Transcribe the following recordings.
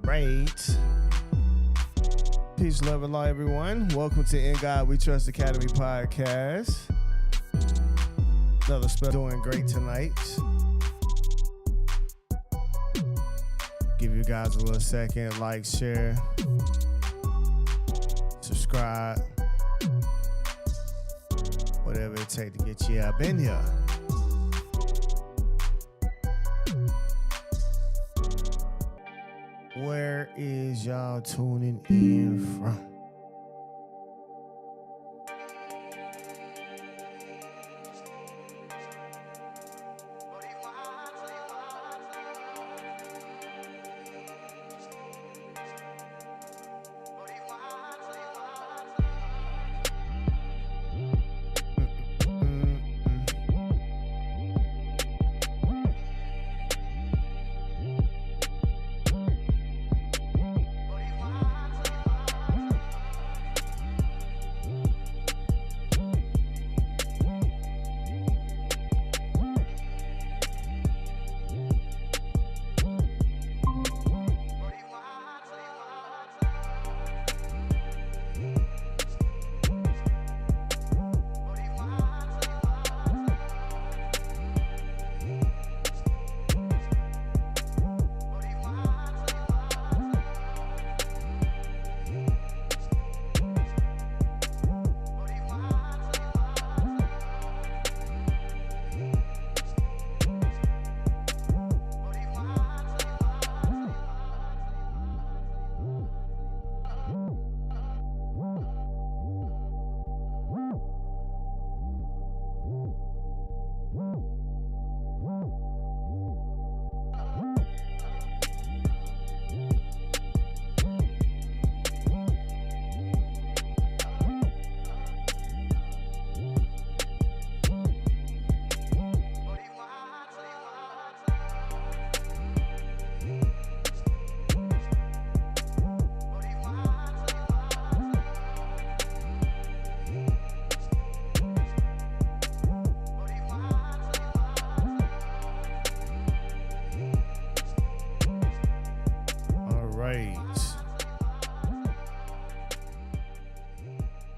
right. Peace, love, and light, everyone. Welcome to In God We Trust Academy podcast. Another special, doing great tonight. Give you guys a little second, like, share, subscribe, whatever it takes to get you up in here. Where is y'all tuning in from?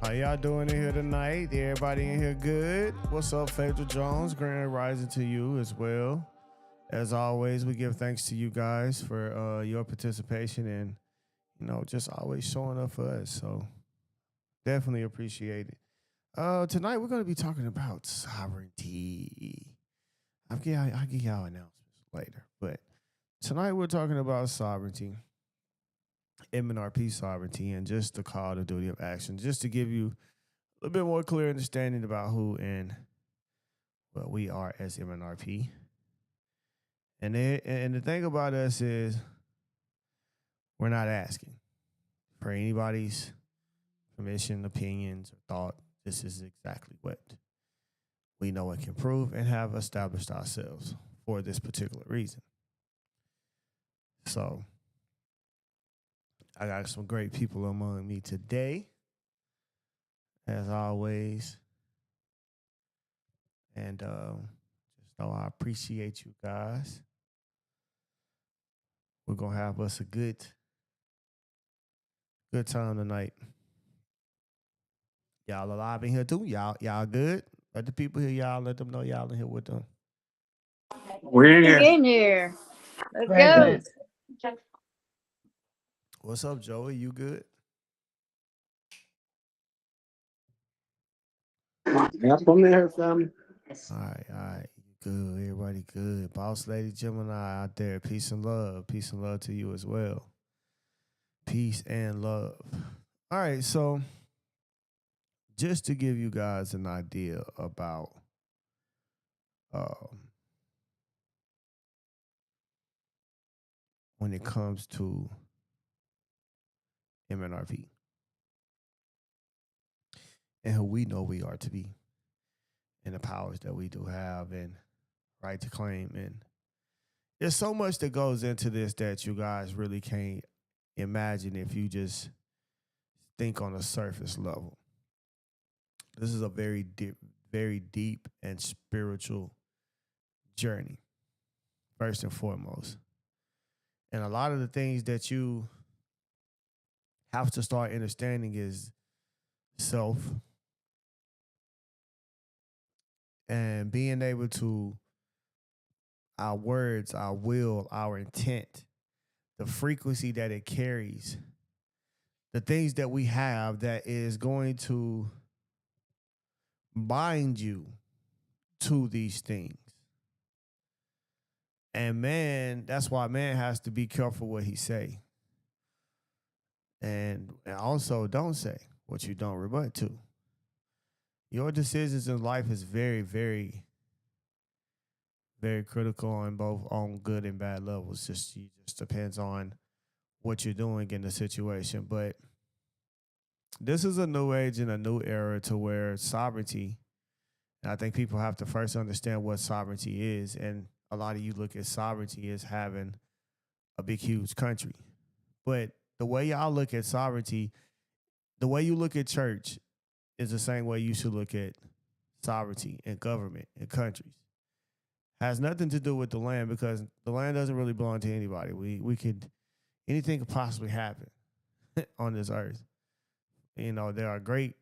How y'all doing in here tonight? Everybody in here good? What's up, Phaedra Jones? Grand rising to you as well. As always, we give thanks to you guys for your participation and, just always showing up for us. So definitely appreciate it. Tonight, we're going to be talking about sovereignty. I'll give y'all announcements later. But tonight, we're talking about sovereignty. MNRP sovereignty and just the call to duty of action, just to give you a little bit more clear understanding about who and what we are as MNRP. And the thing about us is we're not asking for anybody's permission, opinions, or thought. This is exactly what we know and can prove and have established ourselves for this particular reason. So I got some great people among me today, as always. And just know I appreciate you guys. We're going to have us a good time tonight. Y'all alive in here too? Y'all good? Let the people here, let them know y'all in here with them. We're in here. Let's go. What's up, Joey? You good? Yep, I'm there, family. All right. Good. Everybody good. Boss Lady Gemini out there. Peace and love. Peace and love to you as well. Peace and love. All right, so just to give you guys an idea about when it comes to MNRP and who we know we are to be and the powers that we do have and right to claim. And there's so much that goes into this that you guys really can't imagine if you just think on a surface level. This is a very deep and spiritual journey, first and foremost. And a lot of the things that you have to start understanding is self and being able to our words, our will, our intent, the frequency that it carries, the things that we have that is going to bind you to these things. And man, that's why man has to be careful what he say. And also don't say what you don't rebut to. Your decisions in life is very, very, very critical on both on good and bad levels. It just depends on what you're doing in the situation. But this is a new age and a new era to where sovereignty, and I think people have to first understand what sovereignty is. And a lot of you look at sovereignty as having a big, huge country. But the way y'all look at sovereignty, the way you look at church is the same way you should look at sovereignty and government and countries. Has nothing to do with the land because the land doesn't really belong to anybody. We could, anything could possibly happen on this earth. You know, there are great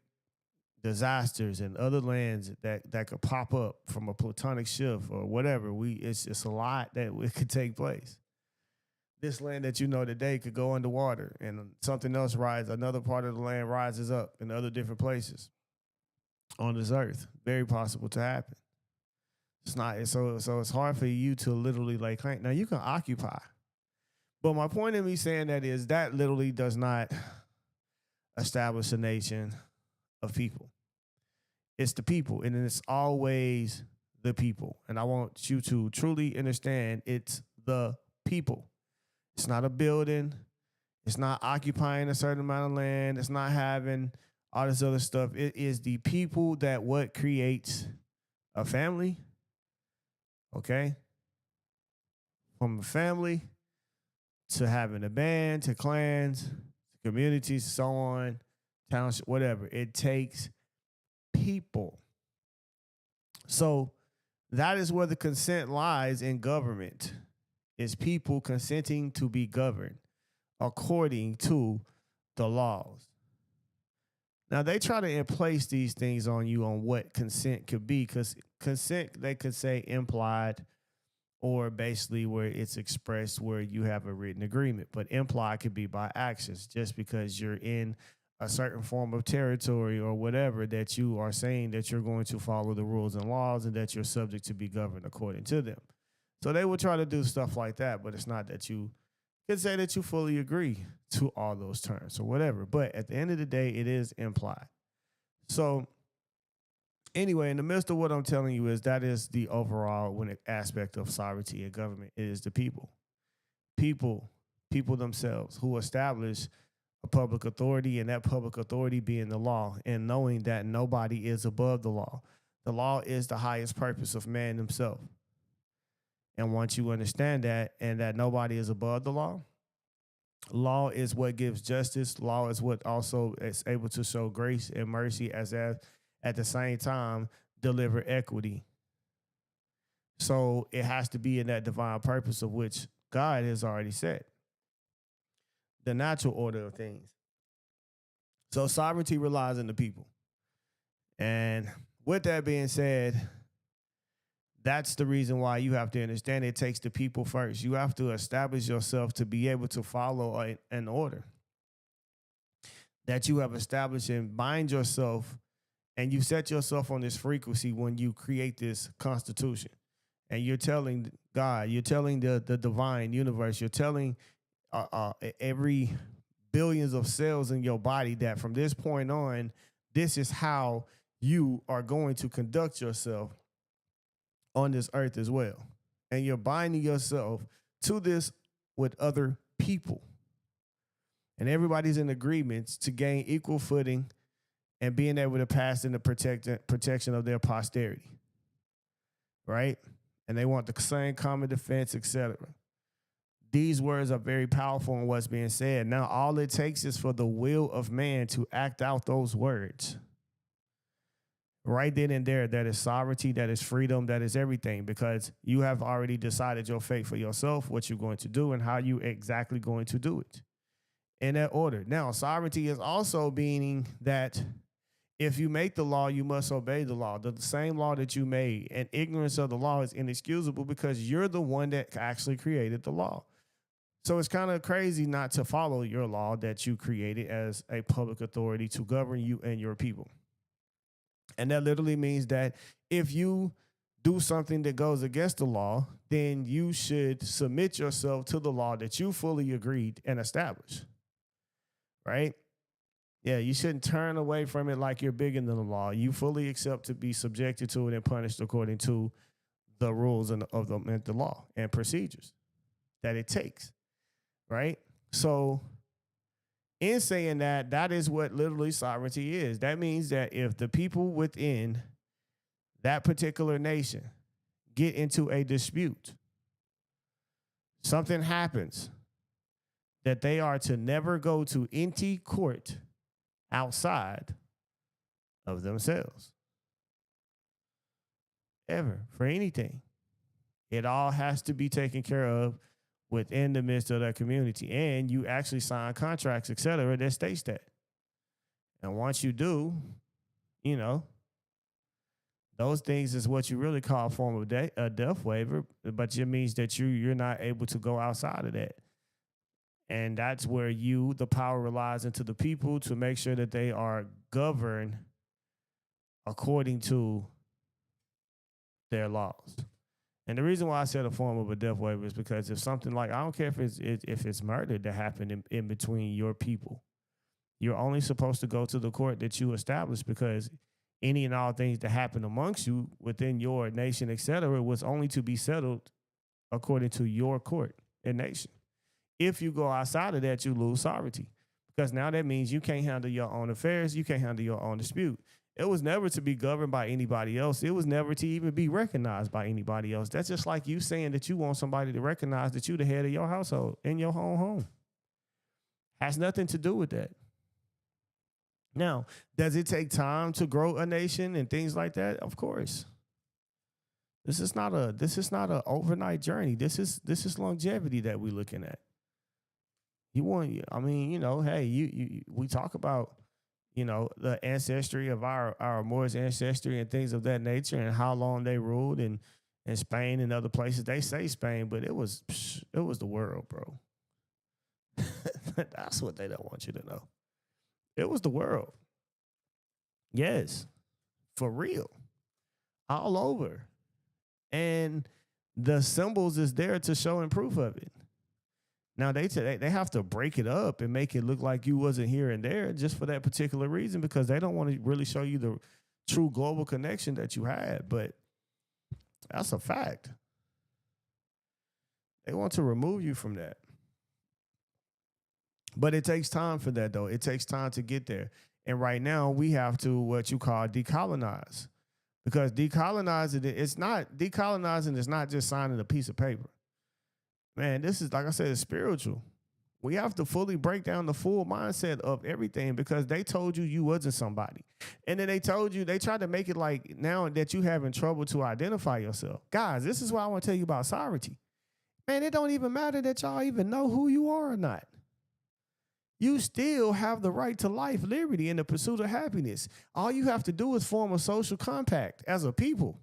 disasters and other lands that could pop up from a plutonic shift or whatever. It's a lot that it could take place. This land that you know today could go underwater and something else another part of the land rises up in other different places on this earth. Very possible to happen. It's not so it's hard for you to literally like claim. Now you can occupy. But my point in me saying that is that literally does not establish a nation of people. It's the people, and it's always the people. And I want you to truly understand it's the people. It's not a building. It's not occupying a certain amount of land. It's not having all this other stuff. It is the people that what creates a family, okay? From a family to having a band, to clans, to communities, so on, township, whatever. It takes people. So that is where the consent lies in government, is people consenting to be governed according to the laws. Now, they try to place these things on you on what consent could be, because consent, they could say implied, or basically where it's expressed where you have a written agreement. But implied could be by actions, just because you're in a certain form of territory or whatever, that you are saying that you're going to follow the rules and laws and that you're subject to be governed according to them. So they will try to do stuff like that, but it's not that you can say that you fully agree to all those terms or whatever. But at the end of the day, it is implied. So anyway, in the midst of what I'm telling you is that is the overall aspect of sovereignty and government. It is the people. People themselves who establish a public authority, and that public authority being the law, and knowing that nobody is above the law. The law is the highest purpose of man himself. And once you understand that, and that nobody is above the law, law is what gives justice. Law is what also is able to show grace and mercy at the same time deliver equity. So it has to be in that divine purpose of which God has already set. The natural order of things. So sovereignty relies on the people. And with that being said, that's the reason why you have to understand it takes the people first. You have to establish yourself to be able to follow an order that you have established, and bind yourself, and you set yourself on this frequency when you create this constitution. And you're telling God, you're telling the divine universe, you're telling every billions of cells in your body that from this point on, this is how you are going to conduct yourself on this earth as well. And you're binding yourself to this with other people. And everybody's in agreement to gain equal footing and being able to pass in the protection of their posterity. Right? And they want the same common defense, etc. These words are very powerful in what's being said. Now, all it takes is for the will of man to act out those words. right then and there, that is sovereignty, that is freedom, that is everything, because you have already decided your fate for yourself, what you're going to do and how you exactly going to do it in that order. Now, sovereignty is also meaning that if you make the law, you must obey the law. The same law that you made, and ignorance of the law is inexcusable because you're the one that actually created the law. So it's kind of crazy not to follow your law that you created as a public authority to govern you and your people. And that literally means that if you do something that goes against the law, then you should submit yourself to the law that you fully agreed and established. Right? Yeah, you shouldn't turn away from it like you're bigger than the law. You fully accept to be subjected to it and punished according to the rules of the law and procedures that it takes. Right? So in saying that, that is what literally sovereignty is. That means that if the people within that particular nation get into a dispute, something happens, that they are to never go to any court outside of themselves. Ever, for anything. It all has to be taken care of within the midst of that community. And you actually sign contracts, et cetera, that states that. And once you do, you know, those things is what you really call a form of a death waiver, but it means that you're not able to go outside of that. And that's where the power relies into the people to make sure that they are governed according to their laws. And the reason why I said a form of a death waiver is because if something like, I don't care if it's murder that happened in between your people, you're only supposed to go to the court that you established, because any and all things that happen amongst you within your nation, et cetera, was only to be settled according to your court and nation. If you go outside of that, you lose sovereignty, because now that means you can't handle your own affairs. You can't handle your own dispute. It was never to be governed by anybody else. It was never to even be recognized by anybody else. That's just like you saying that you want somebody to recognize that you're the head of your household in your own home. Has nothing to do with that. Now, does it take time to grow a nation and things like that? Of course. This is not an overnight journey. This is longevity that we're looking at. We talk about, the ancestry of our Moorish ancestry and things of that nature, and how long they ruled in Spain and other places. They say Spain, but it was the world, bro. That's what they don't want you to know. It was the world. Yes, for real, all over. And the symbols is there to show and proof of it. Now, they have to break it up and make it look like you wasn't here and there just for that particular reason, because they don't want to really show you the true global connection that you had. But that's a fact. They want to remove you from that. But it takes time for that, though. It takes time to get there. And right now, we have to what you call decolonize. Because decolonizing is not just signing a piece of paper. Man, this is, like I said, it's spiritual. We have to fully break down the full mindset of everything, because they told you wasn't somebody. And then they tried to make it like now that you having trouble to identify yourself. Guys, this is why I want to tell you about sovereignty. Man, it don't even matter that y'all even know who you are or not. You still have the right to life, liberty, and the pursuit of happiness. All you have to do is form a social compact as a people.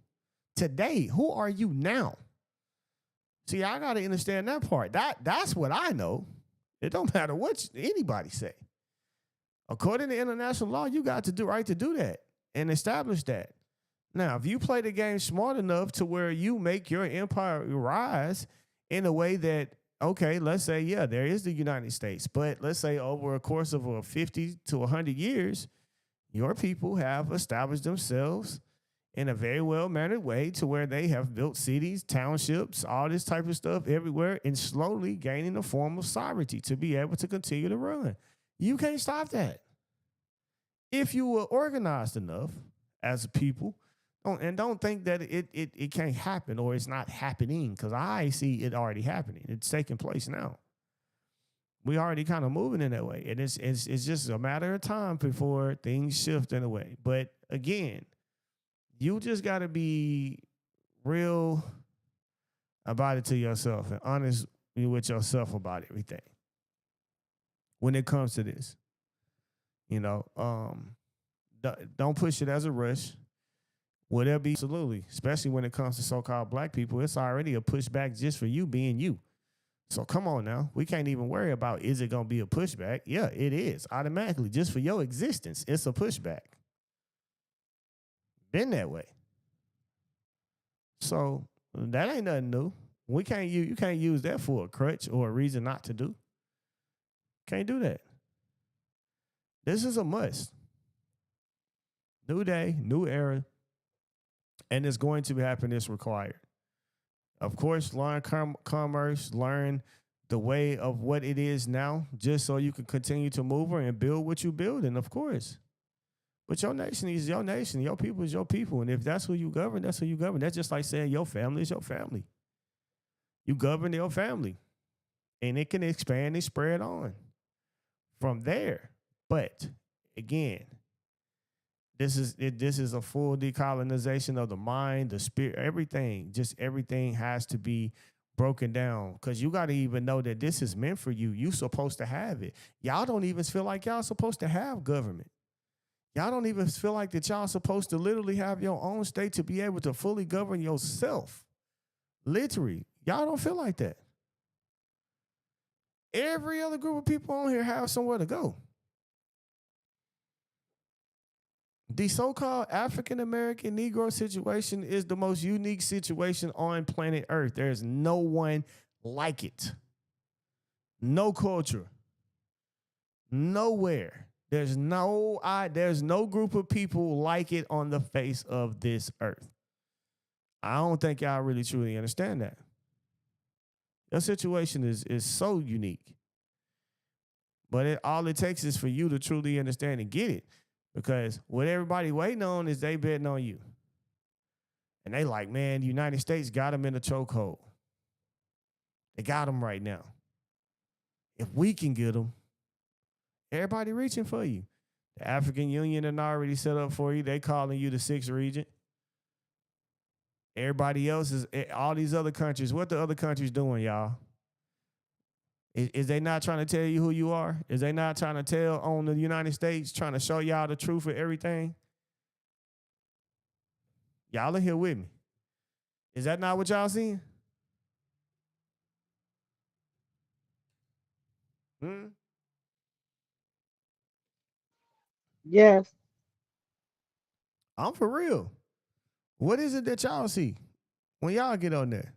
Today, who are you now? See, I got to understand that part. That's what I know. It don't matter what anybody say. According to international law, you got the right to do that and establish that. Now, if you play the game smart enough to where you make your empire rise in a way that, okay, let's say, yeah, there is the United States, but let's say over a course of 50 to 100 years, your people have established themselves in a very well-mannered way to where they have built cities, townships, all this type of stuff everywhere, and slowly gaining a form of sovereignty to be able to continue to run. You can't stop that. If you were organized enough as a people, don't think that it can't happen or it's not happening, because I see it already happening. It's taking place now. We already kind of moving in that way, and it's just a matter of time before things shift in a way. But again, You just got to be real about it to yourself and honest with yourself about everything when it comes to this. You know, don't push it as a rush. Whatever, be absolutely, especially when it comes to so-called black people, it's already a pushback just for you being you. So come on now, we can't even worry about is it gonna be a pushback? Yeah, it is automatically just for your existence. It's a pushback. Been that way. So that ain't nothing new. We can't use you can't use that for a crutch or a reason not to do. Can't do that. This is a must. New day, new era, and it's going to happen. It's required. Of course, learn commerce, learn the way of what it is now, just so you can continue to move and build what you build. And of course, but your nation is your nation. Your people is your people. And if that's who you govern, that's who you govern. That's just like saying your family is your family. You govern your family. And it can expand and spread on from there. But again, this is a full decolonization of the mind, the spirit, everything. Just everything has to be broken down because you got to even know that this is meant for you. You supposed to have it. Y'all don't even feel like y'all supposed to have government. Y'all don't even feel like that y'all supposed to literally have your own state to be able to fully govern yourself. Literally, y'all don't feel like that. Every other group of people on here have somewhere to go. The so-called African-American Negro situation is the most unique situation on planet Earth. There's no one like it. No culture. Nowhere. There's no group of people like it on the face of this earth. I don't think y'all really truly understand that. Your situation is so unique. But all it takes is for you to truly understand and get it. Because what everybody waiting on is they betting on you. And they like, man, the United States got them in a chokehold. They got them right now. If we can get them, everybody reaching for you. The African Union had already set up for you. They calling you the sixth regent. Everybody else is, all these other countries, what the other countries doing, y'all? Is they not trying to tell you who you are? Is they not trying to tell on the United States, trying to show y'all the truth of everything? Y'all are here with me. Is that not what y'all seeing? Yes. I'm for real. What is it that y'all see when y'all get on there?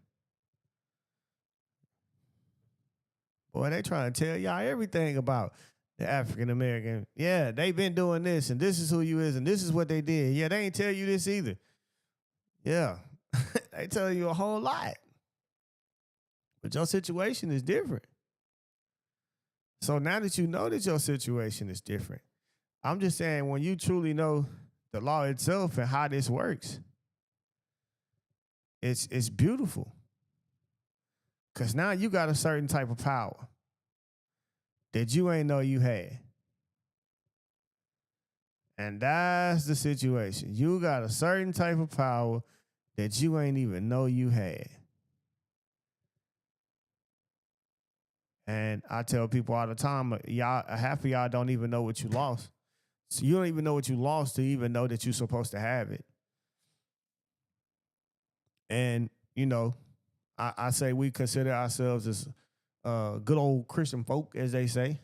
Boy, they trying to tell y'all everything about the African American. Yeah, they been doing this, and this is who you is, and this is what they did. Yeah, they ain't tell you this either. Yeah, they tell you a whole lot. But your situation is different. So now that you know that your situation is different, I'm just saying when you truly know the law itself and how this works, it's beautiful. Because now you got a certain type of power that you ain't know you had. And that's the situation. You got a certain type of power that you ain't even know you had. And I tell people all the time, y'all, half of y'all don't even know what you lost. So you don't even know what you lost to even know that you're supposed to have it. And, you know, I say we consider ourselves as good old Christian folk, as they say.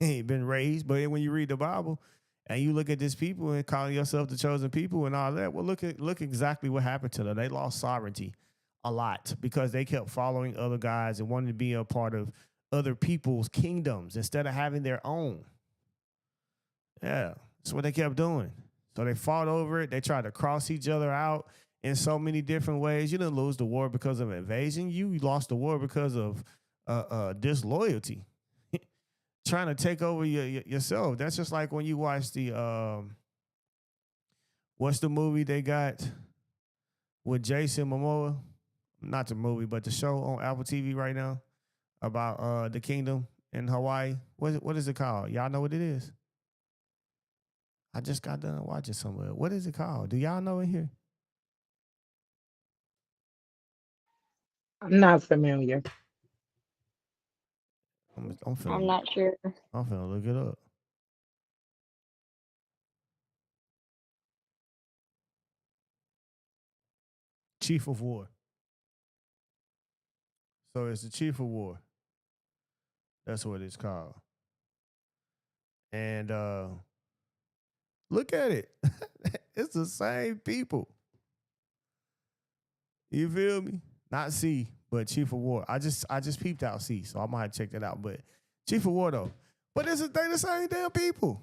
Ain't been raised, but when you read the Bible and you look at these people and call yourself the chosen people and all that, well, look exactly what happened to them. They lost sovereignty a lot because they kept following other guys and wanted to be a part of other people's kingdoms instead of having their own. Yeah, that's what they kept doing. So they fought over it. They tried to cross each other out in so many different ways. You didn't lose the war because of invasion. You lost the war because of disloyalty. Trying to take over yourself. That's just like when you watch the what's the movie they got with Jason Momoa? Not the movie, but the show on Apple TV right now about the kingdom in Hawaii. What is it called? Y'all know what it is? I just got done watching somewhere. What is it called? Do y'all know in here? I'm not familiar. I'm I'm finna not sure. I'm finna look it up. Chief of War. So it's the Chief of War. That's what it's called. And look at it. It's the same people. You feel me? Not C, but Chief of War. I just peeped out C, so I might have checked it out. But Chief of War though. But they the same damn people.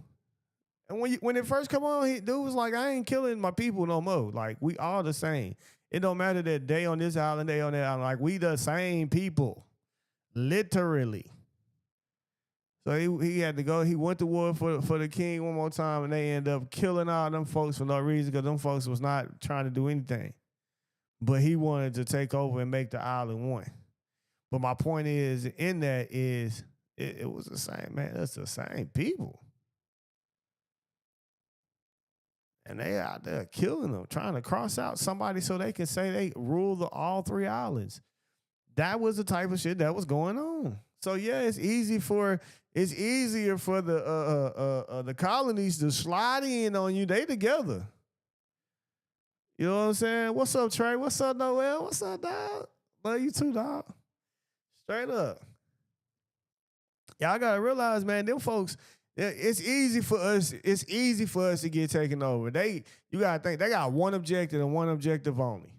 And when it first come on, dude was like, I ain't killing my people no more. Like we all the same. It don't matter that they on this island, they on that island. Like we the same people. Literally. So he had to go. He went to war for the king one more time, and they end up killing all them folks for no reason because them folks was not trying to do anything. But he wanted to take over and make the island one. But my point is, in that is, it was the same, man. That's the same people. And they out there killing them, trying to cross out somebody so they can say they rule all three islands. That was the type of shit that was going on. So yeah, it's easier for the colonies to slide in on you. They together. You know what I'm saying? What's up, Trey? What's up, Noel? What's up, dog? Love you too, dog. Straight up. Y'all gotta realize, man, them folks, it's easy for us. It's easy for us to get taken over. You gotta think they got one objective and one objective only,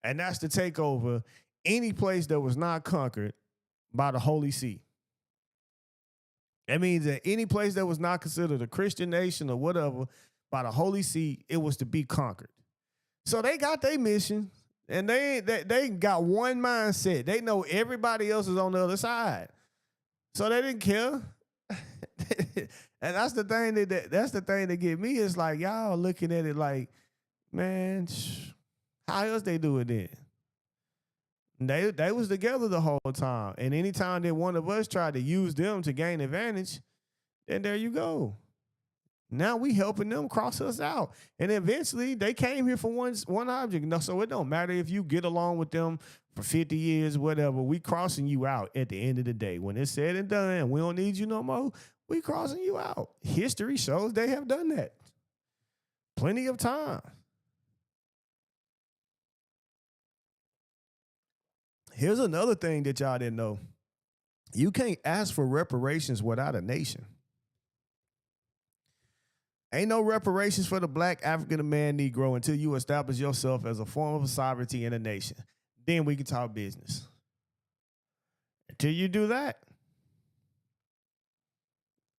and that's to take over any place that was not conquered by the Holy See. That means that any place that was not considered a Christian nation or whatever by the Holy See, it was to be conquered. So they got their mission, and they got one mindset. They know everybody else is on the other side, so they didn't care. And that's the thing that get me. Is like y'all looking at it like, man, how else they do it then? They was together the whole time, and anytime that one of us tried to use them to gain advantage, then there you go. Now we helping them cross us out, and eventually they came here for one object. No, so it don't matter if you get along with them for 50 years, whatever. We crossing you out at the end of the day. When it's said and done, and we don't need you no more, we crossing you out. History shows they have done that plenty of time. Here's another thing that y'all didn't know. You can't ask for reparations without a nation. Ain't no reparations for the black African American Negro until you establish yourself as a form of sovereignty in a nation. Then we can talk business. Until you do that,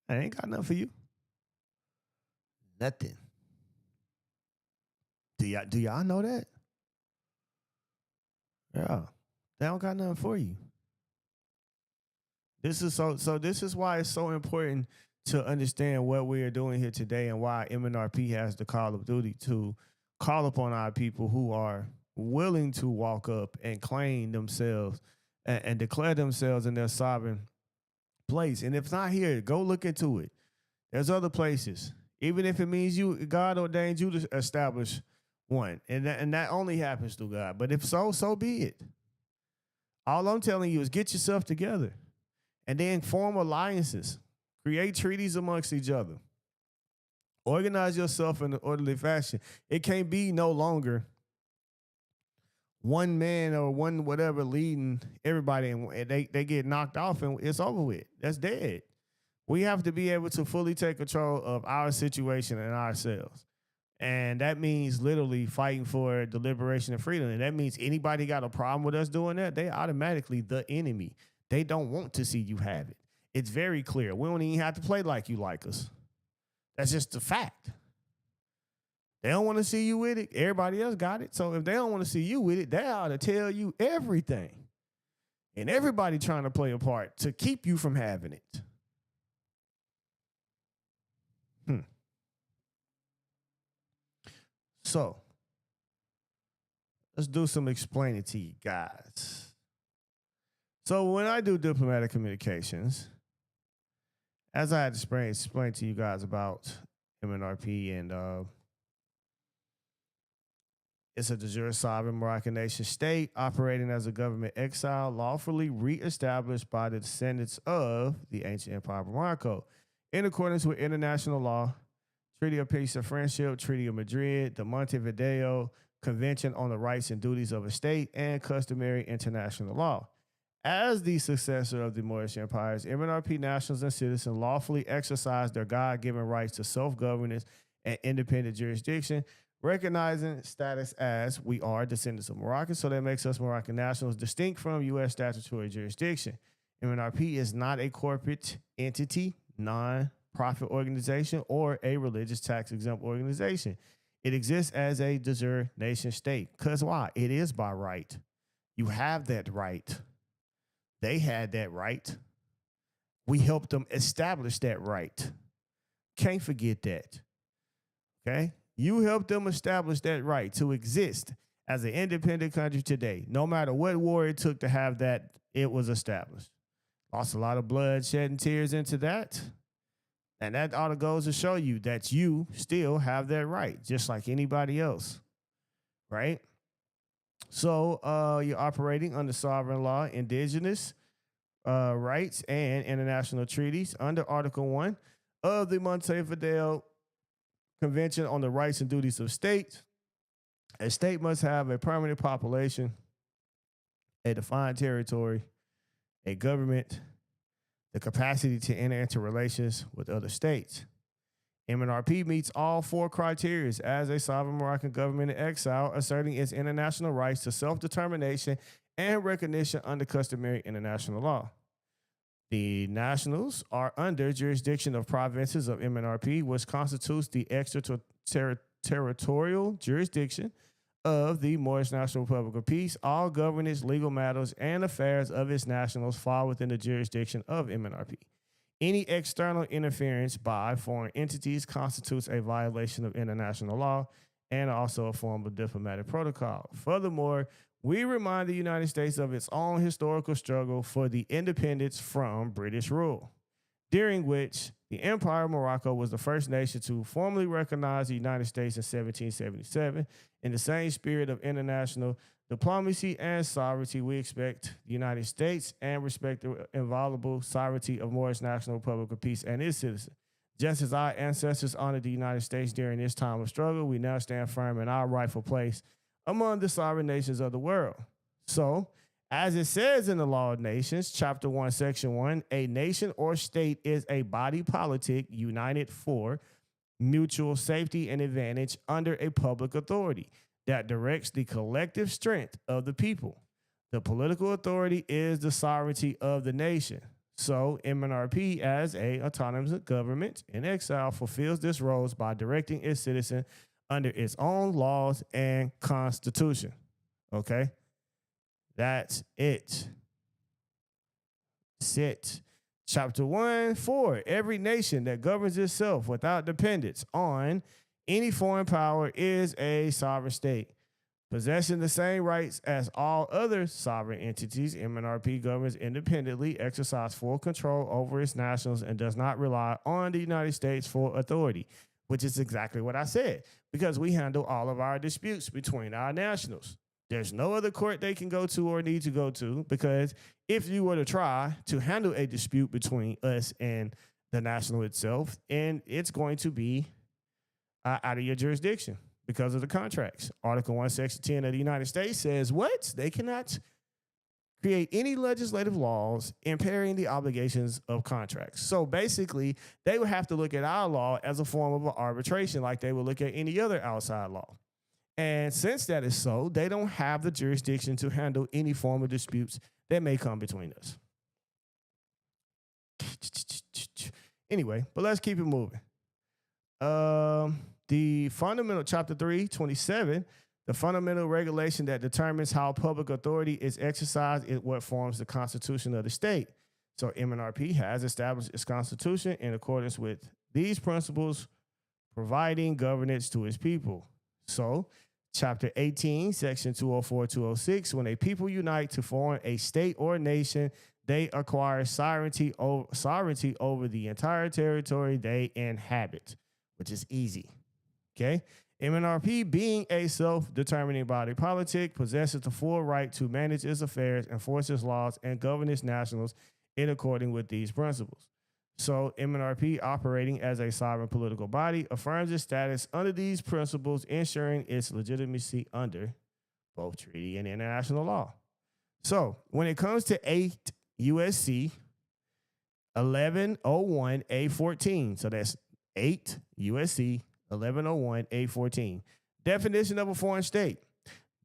I ain't got nothing for you. Nothing. Do y'all know that? Yeah. They don't got nothing for you. This is this is why it's so important to understand what we are doing here today and why MNRP has the call of duty to call upon our people who are willing to walk up and claim themselves and declare themselves in their sovereign place. And if it's not here, go look into it. There's other places. Even if it means God ordained you to establish one. And that only happens through God. But if so be it. All I'm telling you is get yourself together and then form alliances. Create treaties amongst each other. Organize yourself in an orderly fashion. It can't be no longer one man or one whatever leading everybody, and they get knocked off and it's over with. That's dead. We have to be able to fully take control of our situation and ourselves. And that means literally fighting for the liberation and freedom. And that means anybody got a problem with us doing that, they automatically the enemy. They don't want to see you have it. It's very clear. We don't even have to play like you like us. That's just a fact. They don't want to see you with it. Everybody else got it. So if they don't want to see you with it, they ought to tell you everything. And everybody trying to play a part to keep you from having it. So let's do some explaining to you guys. So when I do diplomatic communications, as I had to explain to you guys about MNRP and It's a de jure sovereign Moroccan nation state operating as a government exile lawfully reestablished by the descendants of the ancient empire of Morocco in accordance with international law, Treaty of Peace and Friendship, Treaty of Madrid, the Montevideo Convention on the Rights and Duties of a State, and customary international law. As the successor of the Moorish empires, MNRP nationals and citizens lawfully exercise their God-given rights to self-governance and independent jurisdiction, recognizing status as we are descendants of Moroccans, so that makes us Moroccan nationals distinct from U.S. statutory jurisdiction. MNRP is not a corporate entity, non-profit organization, or a religious tax-exempt organization. It exists as a de jure nation state. Because why? It is by right. You have that right. They had that right. We helped them establish that right. Can't forget that. Okay? You helped them establish that right to exist as an independent country today. No matter what war it took to have that, it was established. Lost a lot of blood, shed, and tears into that. And that ought to goes to show you that you still have that right, just like anybody else, right? So you're operating under sovereign law, indigenous rights, and international treaties under Article 1 of the Montevideo Convention on the Rights and Duties of States. A state must have a permanent population, a defined territory, a government, the capacity to enter into relations with other states. MNRP meets all four criteria as a sovereign Moroccan government in exile, asserting its international rights to self-determination and recognition under customary international law. The nationals are under jurisdiction of provinces of MNRP, which constitutes the extraterritorial jurisdiction of the Moorish National Republic of Peace. All governance, legal matters, and affairs of its nationals fall within the jurisdiction of MNRP. Any external interference by foreign entities constitutes a violation of international law and also a form of diplomatic protocol. Furthermore, we remind the United States of its own historical struggle for the independence from British rule, during which the Empire of Morocco was the first nation to formally recognize the United States in 1777. In the same spirit of international diplomacy and sovereignty, we expect the United States and respect the inviolable sovereignty of Moorish National Republic of Peace and its citizens. Just as our ancestors honored the United States during this time of struggle, we now stand firm in our rightful place among the sovereign nations of the world. So, as it says in the Law of Nations, Chapter 1, Section 1, a nation or state is a body politic united for mutual safety and advantage under a public authority that directs the collective strength of the people. The political authority is the sovereignty of the nation. So MNRP, as a autonomous government in exile, fulfills this role by directing its citizens under its own laws and constitution. Okay? That's it. Sit. Chapter 1, 4. Every nation that governs itself without dependence on any foreign power is a sovereign state. Possessing the same rights as all other sovereign entities, MNRP governs independently, exercises full control over its nationals, and does not rely on the United States for authority, which is exactly what I said, because we handle all of our disputes between our nationals. There's no other court they can go to or need to go to, because if you were to try to handle a dispute between us and the national itself, and it's going to be out of your jurisdiction because of the contracts. Article 1, Section 10 of the United States says what? They cannot create any legislative laws impairing the obligations of contracts. So basically, they would have to look at our law as a form of an arbitration like they would look at any other outside law. And since that is so, they don't have the jurisdiction to handle any form of disputes that may come between us. Anyway, but let's keep it moving. The fundamental, chapter 3, 27, the fundamental regulation that determines how public authority is exercised is what forms the constitution of the state. So MNRP has established its constitution in accordance with these principles, providing governance to its people. So chapter 18, section 204, 206, when a people unite to form a state or nation, they acquire sovereignty over the entire territory they inhabit, which is easy. Okay. MNRP, being a self-determining body politic, possesses the full right to manage its affairs, enforce its laws, and govern its nationals in accordance with these principles. So, MNRP, operating as a sovereign political body, affirms its status under these principles, ensuring its legitimacy under both treaty and international law. So, when it comes to 8 USC 1101A14, so that's 8 USC 1101A14, definition of a foreign state.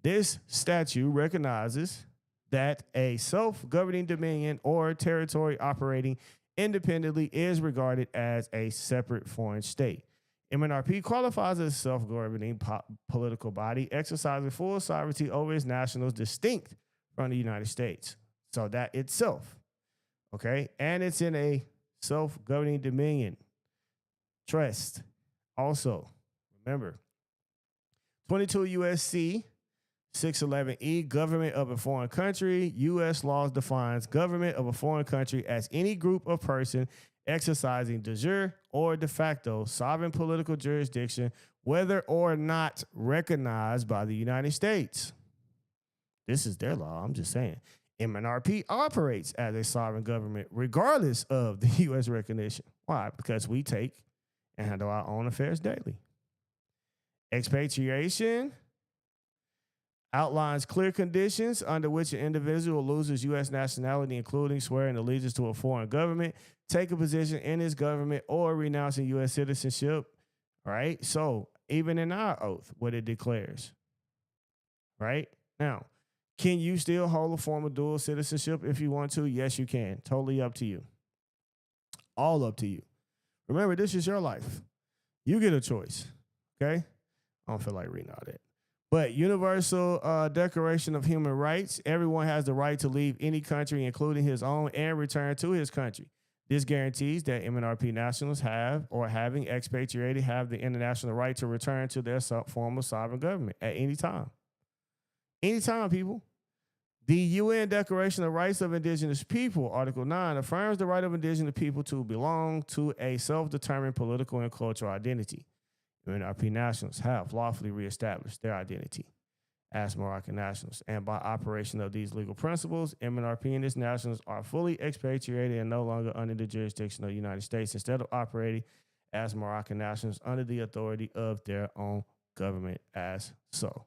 This statute recognizes that a self-governing dominion or territory operating independently is regarded as a separate foreign state. MNRP qualifies as a self-governing political body exercising full sovereignty over its nationals distinct from the United States. So that itself, okay? And it's in a self-governing dominion. Trust. Also, remember, 22 U.S.C. 611E, government of a foreign country. U.S. laws defines government of a foreign country as any group of person exercising de jure or de facto sovereign political jurisdiction, whether or not recognized by the United States. This is their law, I'm just saying. MNRP operates as a sovereign government regardless of the U.S. recognition. Why? Because we take and handle our own affairs daily. Expatriation outlines clear conditions under which an individual loses U.S. nationality, including swearing allegiance to a foreign government, take a position in its government, or renouncing U.S. citizenship. Right? So even in our oath, what it declares. Right? Now, can you still hold a form of dual citizenship if you want to? Yes, you can. Totally up to you. All up to you. Remember, this is your life. You get a choice. Okay? I don't feel like reading all that. But Universal Declaration of Human Rights, everyone has the right to leave any country, including his own, and return to his country. This guarantees that MNRP nationals have or having expatriated have the international right to return to their form of sovereign government at any time. Anytime, people. The UN Declaration of Rights of Indigenous People, Article 9, affirms the right of indigenous people to belong to a self-determined political and cultural identity. MNRP nationals have lawfully reestablished their identity as Moroccan nationals, and by operation of these legal principles, MNRP and its nationals are fully expatriated and no longer under the jurisdiction of the United States, instead of operating as Moroccan nationals under the authority of their own government as so.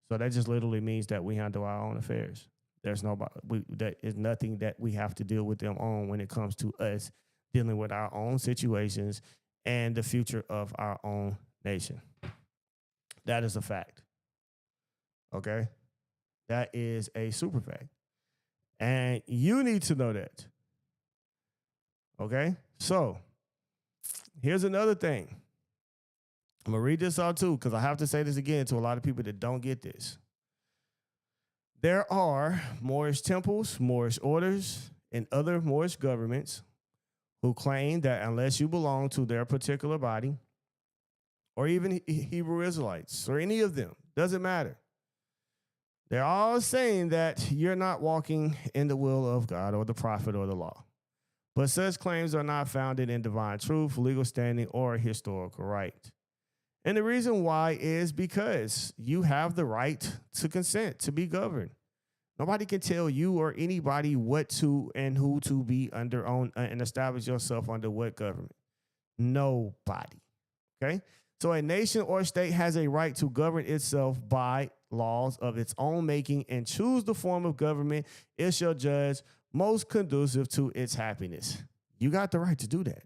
So that just literally means that we handle our own affairs. There's that is nothing that we have to deal with them on when it comes to us dealing with our own situations and the future of our own nation. That is a fact. Okay? That is a super fact. And you need to know that. Okay? So, here's another thing. I'm going to read this out too, because I have to say this again to a lot of people that don't get this. There are Moorish temples, Moorish orders, and other Moorish governments who claim that unless you belong to their particular body, or even Hebrew Israelites, or any of them, doesn't matter. They're all saying that you're not walking in the will of God or the prophet or the law. But such claims are not founded in divine truth, legal standing, or historical right. And the reason why is because you have the right to consent, to be governed. Nobody can tell you or anybody what to and who to be under on and establish yourself under what government. Nobody. Okay? So a nation or state has a right to govern itself by laws of its own making and choose the form of government it shall judge most conducive to its happiness. You got the right to do that.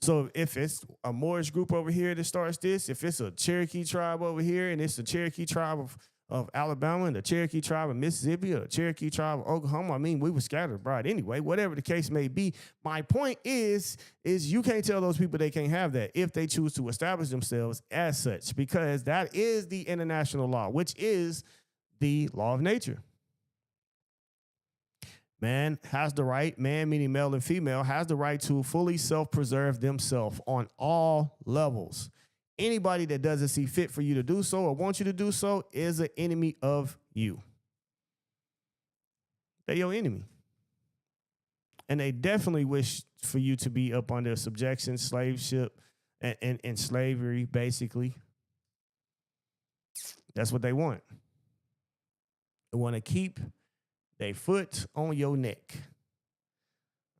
So if it's a Moorish group over here that starts this, if it's a Cherokee tribe over here and it's the Cherokee tribe of Alabama and the Cherokee tribe of Mississippi or the Cherokee tribe of Oklahoma, I mean, we were scattered abroad anyway, whatever the case may be. My point is you can't tell those people they can't have that if they choose to establish themselves as such, because that is the international law, which is the law of nature. Man has the right, man meaning male and female, has the right to fully self-preserve themselves on all levels. Anybody that doesn't see fit for you to do so or want you to do so is an enemy of you. They're your enemy. And they definitely wish for you to be up under subjection, slaveship, and slavery, basically. That's what they want. They want to keep their foot on your neck.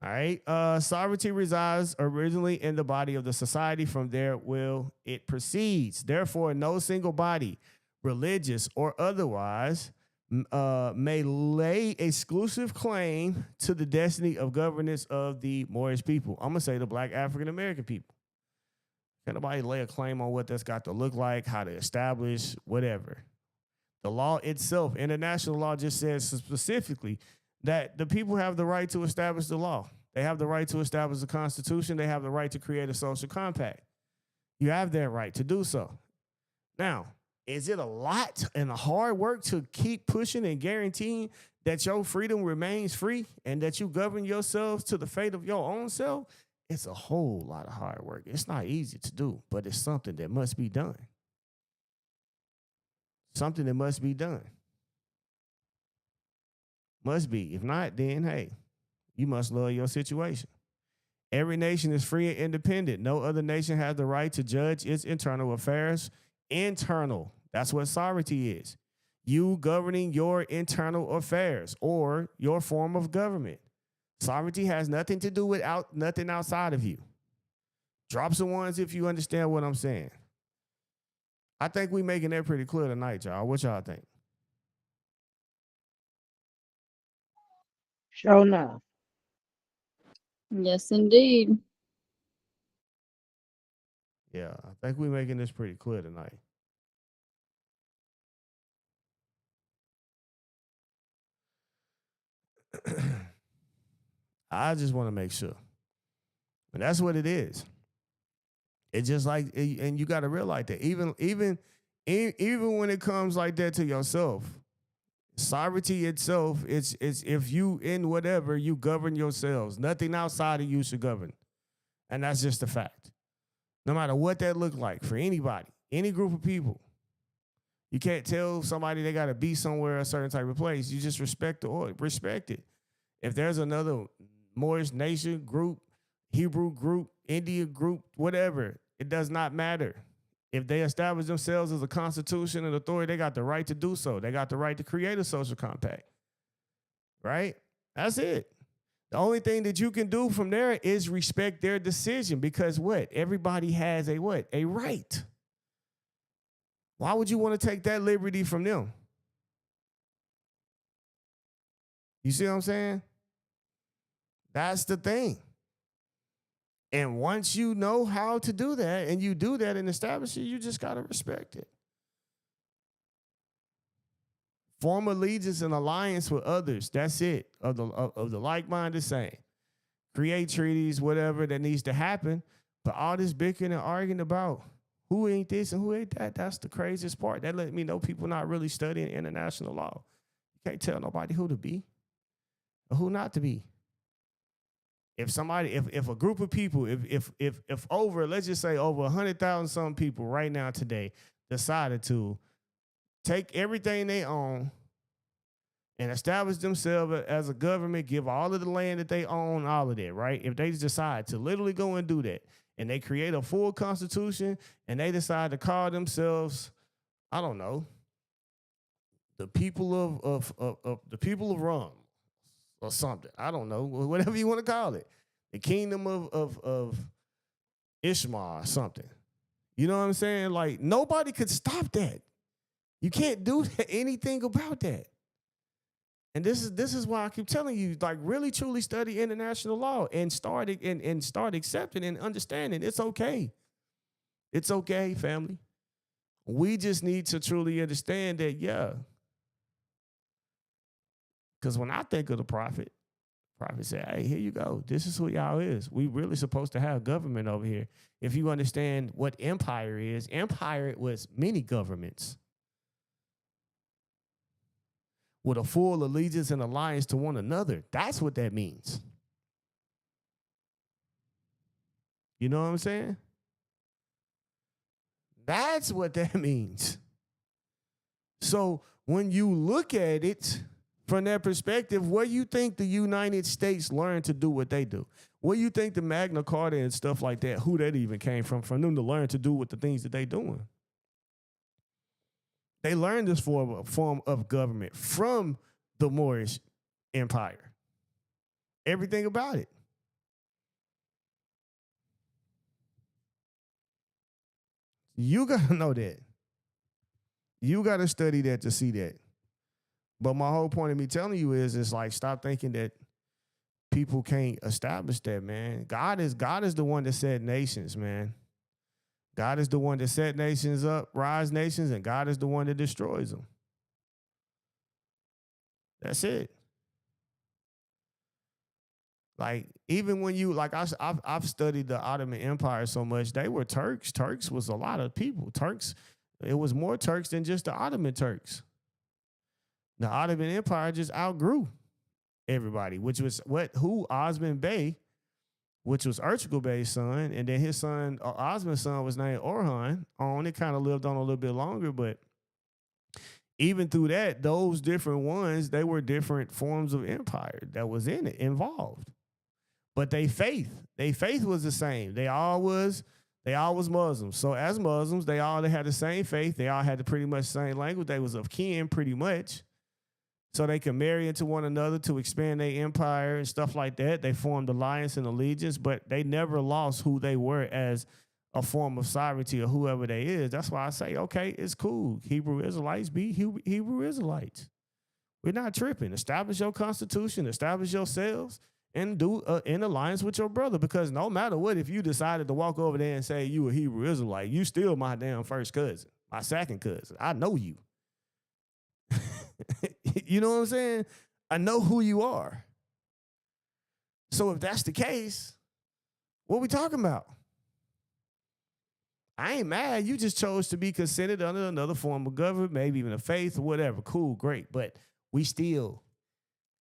All right. Sovereignty resides originally in the body of the society. From there will it proceeds. Therefore, no single body, religious or otherwise, may lay exclusive claim to the destiny of governance of the Moorish people. I'm gonna say the Black African American people. Can nobody lay a claim on what that's got to look like, how to establish, whatever? The law itself, international law, just says specifically that the people have the right to establish the law. They have the right to establish the Constitution. They have the right to create a social compact. You have that right to do so. Now, is it a lot and a hard work to keep pushing and guaranteeing that your freedom remains free and that you govern yourselves to the fate of your own self? It's a whole lot of hard work. It's not easy to do, but it's something that must be done. Something that must be done. Must be. If not, then, hey, you must love your situation. Every nation is free and independent. No other nation has the right to judge its internal affairs. Internal. That's what sovereignty is. You governing your internal affairs or your form of government. Sovereignty has nothing to do with nothing outside of you. Drop some ones if you understand what I'm saying. I think we making that pretty clear tonight, y'all. What y'all think? Sure enough. Yes, indeed. Yeah, I think we making this pretty clear tonight. I just want to make sure. And that's what it is. It's just like, and you got to realize that even when it comes like that to yourself, sovereignty itself, it's if you in whatever, you govern yourselves. Nothing outside of you should govern. And that's just a fact. No matter what that look like for anybody, any group of people. You can't tell somebody they got to be somewhere a certain type of place. You just respect the order, respect it. If there's another Moorish nation group, Hebrew group, India group, whatever, it does not matter. If they establish themselves as a constitution and authority, they got the right to do so. They got the right to create a social compact, right? That's it. The only thing that you can do from there is respect their decision because what? Everybody has a what? A right. Why would you want to take that liberty from them? You see what I'm saying? That's the thing. And once you know how to do that and you do that and establish it, you just got to respect it. Form allegiance and alliance with others. That's it. Of the like-minded same. Create treaties, whatever that needs to happen. But all this bickering and arguing about who ain't this and who ain't that, that's the craziest part. That let me know people not really studying international law. You can't tell nobody who to be or who not to be. If somebody, if a group of people, if over, let's just say over 100,000 some people right now today decided to take everything they own and establish themselves as a government, give all of the land that they own, all of that, right? If they decide to literally go and do that and they create a full constitution and they decide to call themselves, I don't know, the people of the people of Rome or something. I don't know, whatever you want to call it. The kingdom of Ishmael or something. You know what I'm saying? Like, nobody could stop that. You can't do anything about that. And this is why I keep telling you, like, really truly study international law and start accepting and understanding it's okay. It's okay, family. We just need to truly understand that, yeah. Because when I think of the prophet said, hey, here you go. This is who y'all is. We really supposed to have government over here. If you understand what empire is, empire was many governments with a full allegiance and alliance to one another. That's what that means. You know what I'm saying? That's what that means. So when you look at it from that perspective, where you think the United States learned to do what they do? Where you think the Magna Carta and stuff like that, who that even came from them to learn to do what the things that they doing? They learned this form of government from the Moorish Empire. Everything about it. You got to know that. You got to study that to see that. But my whole point of me telling you is, it's like, stop thinking that people can't establish that, man. God is the one that set nations, man. God is the one that set nations up, rise nations, and God is the one that destroys them. That's it. Like, even when you, like, I've studied the Ottoman Empire so much, they were Turks. Turks was a lot of people. Turks, it was more Turks than just the Ottoman Turks. The Ottoman Empire just outgrew everybody, which was who Osman Bey, which was Ertugrul Bey's son, and then his son, Osman's son, was named Orhan. It kind of lived on a little bit longer, but even through that, those different ones, they were different forms of empire that was involved. But their faith was the same. They all was Muslims. So as Muslims, they had the same faith. They all had the pretty much same language. They was of kin pretty much. So they could marry into one another to expand their empire and stuff like that. They formed alliance and allegiance, but they never lost who they were as a form of sovereignty or whoever they is. That's why I say, okay, it's cool. Hebrew Israelites be Hebrew Israelites. We're not tripping. Establish your constitution, establish yourselves, and do in alliance with your brother. Because no matter what, if you decided to walk over there and say you a Hebrew Israelite, you still my damn first cousin, my second cousin. I know you. You know what I'm saying? I know who you are. So if that's the case, what we talking about? I ain't mad. You just chose to be considered under another form of government, maybe even a faith or whatever. Cool, great. But we still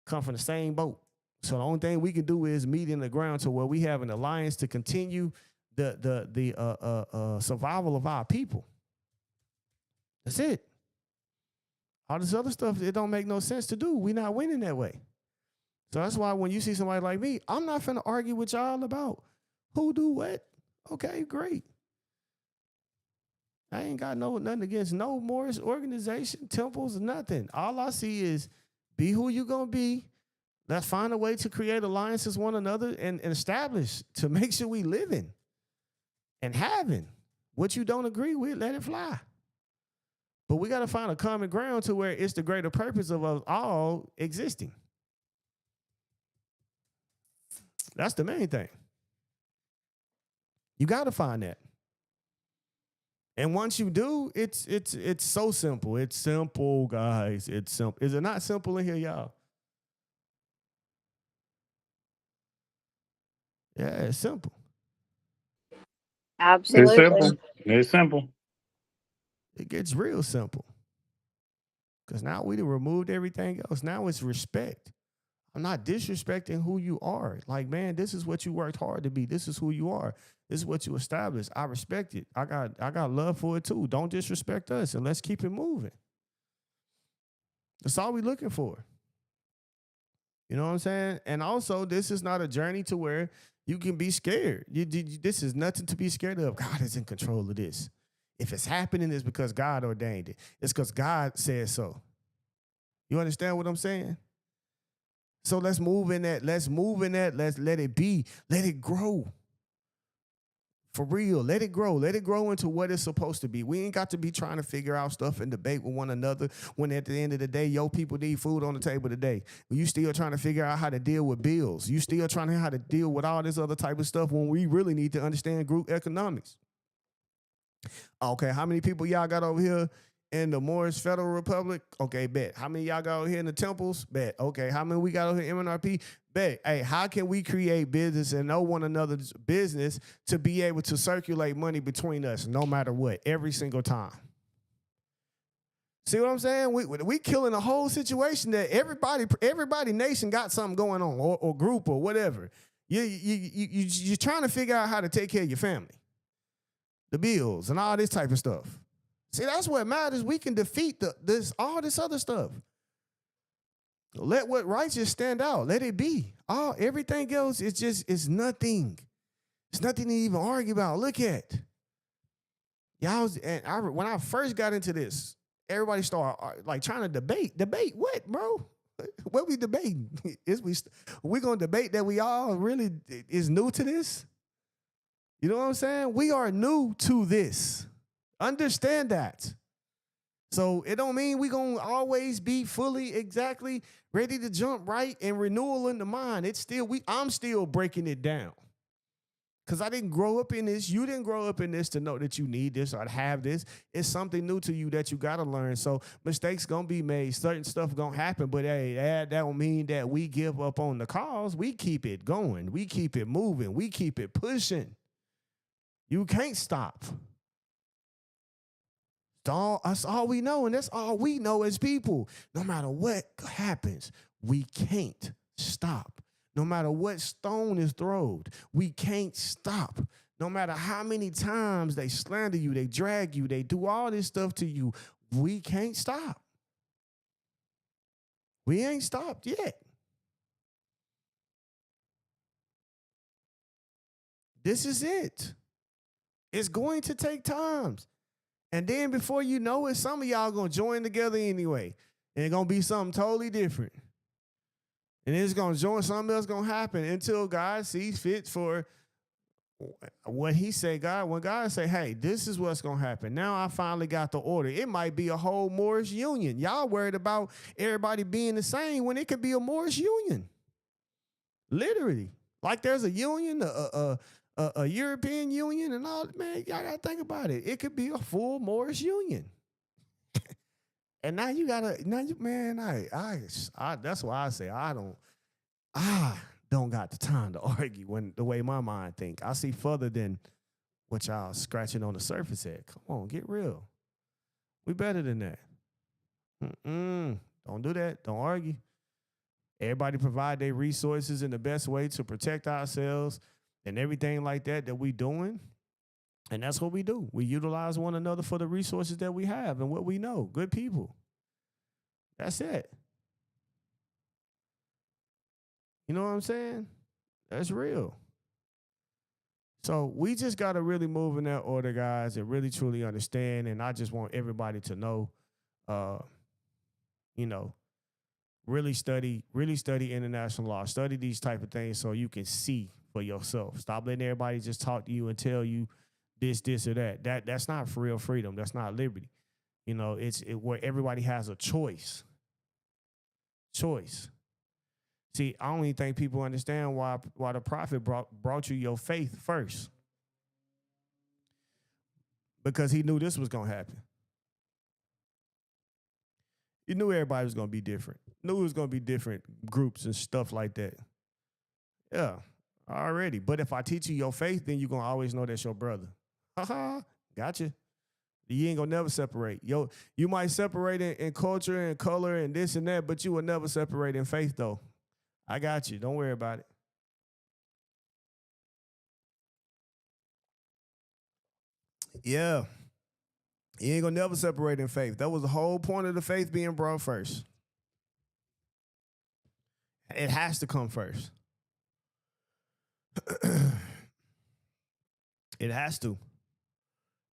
come from the same boat. So the only thing we can do is meet in the ground to where we have an alliance to continue the survival of our people. That's it. All this other stuff, it don't make no sense to do. We're not winning that way. So that's why when you see somebody like me, I'm not finna argue with y'all about who do what. Okay, great. I ain't got nothing against no Moorish organization, temples, nothing. All I see is be who you gonna be. Let's find a way to create alliances with one another and establish to make sure we living and having. What you don't agree with, let it fly. But we got to find a common ground to where it's the greater purpose of us all existing. That's the main thing. You got to find that. And once you do, it's so simple. It's simple, guys. It's simple. Is it not simple in here, y'all? Yeah, it's simple. Absolutely. It's simple. It's simple. It gets real simple. Because now we done removed everything else. Now it's respect. I'm not disrespecting who you are. Like, man, this is what you worked hard to be. This is who you are. This is what you established. I respect it. I got love for it too. Don't disrespect us, and let's keep it moving. That's all we're looking for. You know what I'm saying? And also, this is not a journey to where you can be scared. This is nothing to be scared of. God is in control of this. If it's happening, it's because God ordained it. It's because God said so. You understand what I'm saying? So let's move in that. Let's let it be. Let it grow. For real, let it grow. Let it grow into what it's supposed to be. We ain't got to be trying to figure out stuff and debate with one another when at the end of the day, your people need food on the table today. You still trying to figure out how to deal with bills. You still trying to how to deal with all this other type of stuff when we really need to understand group economics. Okay, how many people y'all got over here in the Moorish Federal Republic? Okay, bet. How many y'all got over here in the temples? Bet. Okay, how many we got over here in MNRP? Bet. Hey, how can we create business and know one another's business to be able to circulate money between us no matter what, every single time? See what I'm saying? We killing a whole situation that everybody nation got something going on or group or whatever. You're trying to figure out how to take care of your family, the bills and all this type of stuff. See, that's what matters. We can defeat all this other stuff. Let what righteous stand out. Let it be. Everything else it's nothing. It's nothing to even argue about. Look at. Y'all, when I first got into this, everybody start like trying to debate. Debate what, bro? What we debating? We gonna debate that we all really is new to this? You know what I'm saying? We are new to this. Understand that. So it don't mean we gonna always be fully exactly ready to jump right and renewal in the mind. I'm still breaking it down. Because I didn't grow up in this. You didn't grow up in this to know that you need this or to have this. It's something new to you that you got to learn. So mistakes going to be made. Certain stuff going to happen. But hey, that don't mean that we give up on the cause. We keep it going. We keep it moving. We keep it pushing. You can't stop. That's all we know. And that's all we know as people. No matter what happens, we can't stop. No matter what stone is thrown, we can't stop. No matter how many times they slander you, they drag you, they do all this stuff to you, we can't stop. We ain't stopped yet. This is it. It's going to take time. And then before you know it, some of y'all going to join together anyway. And it's going to be something totally different. And it's going to join, something else going to happen until God sees fit for what he say, when God say, hey, this is what's going to happen. Now I finally got the order. It might be a whole Moorish union. Y'all worried about everybody being the same when it could be a Moorish union. Literally. Like there's a union, a European union and all. Man, y'all got to think about it. It could be a full Moorish union. And now you gotta, man, I that's why I say I don't got the time to argue when the way my mind think. I see further than what y'all scratching on the surface at. Come on, get real. We better than that. Don't do that. Don't argue. Everybody provide their resources in the best way to protect ourselves and everything like that we doing. And that's what we do. We utilize one another for the resources that we have and what we know. Good people. That's it. You know what I'm saying? That's real. So we just got to really move in that order, guys, and really truly understand. And I just want everybody to know, really study international law. Study these type of things so you can see for yourself. Stop letting everybody just talk to you and tell you this or that. That's not real freedom. That's not liberty. You know, it's where everybody has a choice. See, I don't even think people understand why the prophet brought you your faith first. Because he knew this was going to happen. He knew everybody was going to be different. Knew it was going to be different groups and stuff like that. Yeah, already. But if I teach you your faith, then you're going to always know that's your brother. Haha, gotcha. You ain't gonna never separate. You might separate in culture and color and this and that, but you will never separate in faith, though. I got you. Don't worry about it. Yeah. You ain't gonna never separate in faith. That was the whole point of the faith being brought first. It has to come first. It has to.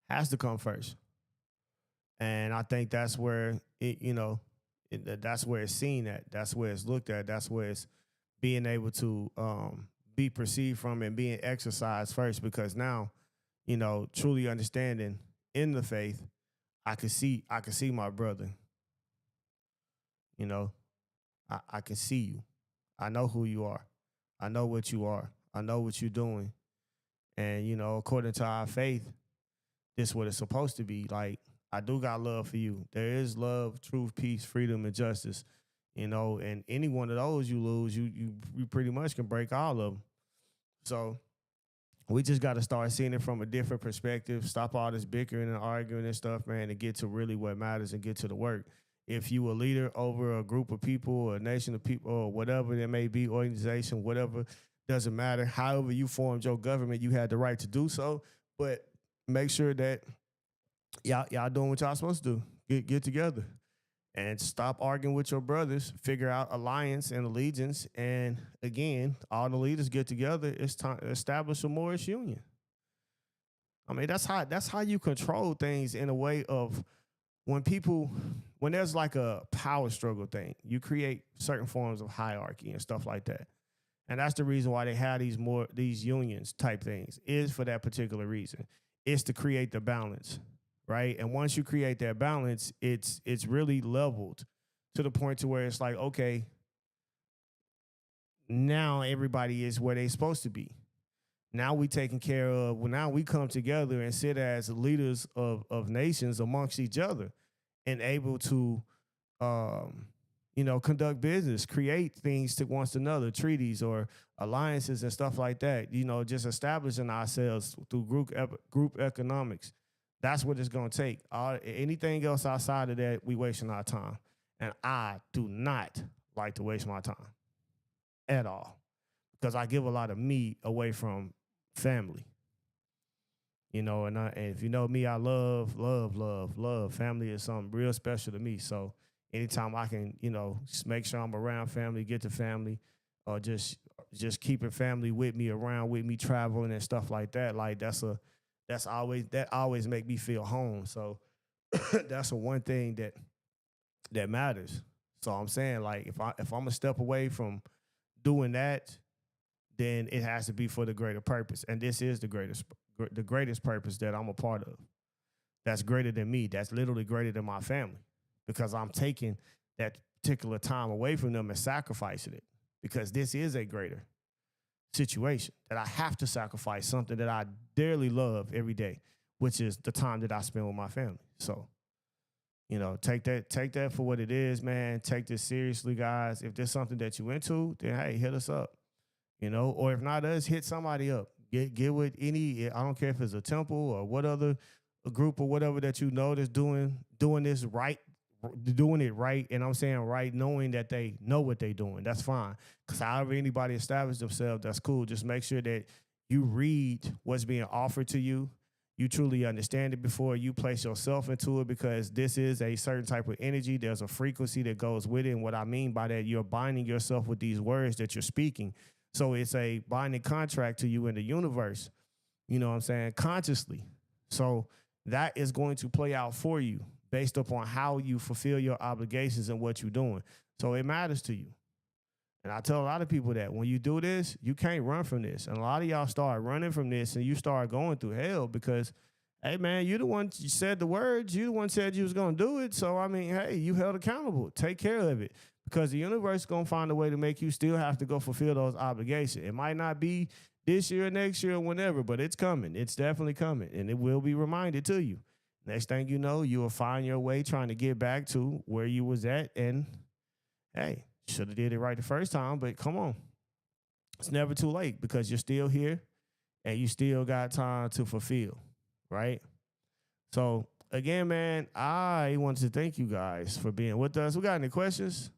Has to come first. And I think that's where that's where it's seen at. That's where it's looked at. That's where it's being able to be perceived from and being exercised first. Because now, truly understanding in the faith, I can see my brother. I can see you. I know who you are. I know what you are. I know what you're doing. And, according to our faith, this is what it's supposed to be. Like, I do got love for you. There is love, truth, peace, freedom, and justice. And any one of those you lose, you pretty much can break all of them. So we just got to start seeing it from a different perspective. Stop all this bickering and arguing and stuff, man, and get to really what matters and get to the work. If you a leader over a group of people or a nation of people or whatever it may be, organization, whatever, doesn't matter. However you formed your government, you had the right to do so. But make sure that y'all doing what y'all supposed to do. Get together and stop arguing with your brothers. Figure out alliance and allegiance. And again, all the leaders get together. It's time to establish a Moorish union. I mean, that's how you control things in a way of when there's like a power struggle thing, you create certain forms of hierarchy and stuff like that. And that's the reason why they have these unions type things, is for that particular reason. It's to create the balance, right? And once you create that balance, it's really leveled to the point to where it's like, okay, now everybody is where they're supposed to be. Now we taken care of. Well, now we come together and sit as leaders of nations amongst each other, and able to, conduct business, create things to one another, treaties or alliances and stuff like that. Just establishing ourselves through group economics. That's what it's gonna take. Anything else outside of that, we wasting our time, and I do not like to waste my time at all, because I give a lot of me away from family. And if you know me, I love family. Is something real special to me. So anytime I can, just make sure I'm around family, get to family, or just keeping family with me, around with me, traveling and stuff like that, like that always make me feel home. So that's the one thing that matters. So I'm saying, like, if I'm gonna step away from doing that, then it has to be for the greater purpose. And this is the greatest purpose that I'm a part of. That's greater than me. That's literally greater than my family, because I'm taking that particular time away from them and sacrificing it, because this is a greater situation that I have to sacrifice something that I dearly love every day, which is the time that I spend with my family. So, take that for what it is, man. Take this seriously, guys. If there's something that you into, then hey, hit us up. Or if not us, hit somebody up. Get with any, I don't care if it's a temple or what other a group or whatever that you know that's doing this right, doing it right. And I'm saying right, knowing that they know what they're doing. That's fine. Because however anybody establish themselves, that's cool. Just make sure that you read what's being offered to you. You truly understand it before you place yourself into it, because this is a certain type of energy. There's a frequency that goes with it. And what I mean by that, you're binding yourself with these words that you're speaking. So it's a binding contract to you in the universe, you know what I'm saying, consciously. So that is going to play out for you based upon how you fulfill your obligations and what you're doing. So it matters to you. And I tell a lot of people that when you do this, you can't run from this. And a lot of y'all start running from this and you start going through hell because, hey, man, you the one you said the words. You the one said you was going to do it. So, I mean, hey, you held accountable. Take care of it. Because the universe is going to find a way to make you still have to go fulfill those obligations. It might not be this year, next year, or whenever, but it's coming. It's definitely coming, and it will be reminded to you. Next thing you know, you will find your way trying to get back to where you was at, and, hey, should have did it right the first time, but come on. It's never too late because you're still here, and you still got time to fulfill, right? So, again, man, I wanted to thank you guys for being with us. We got any questions?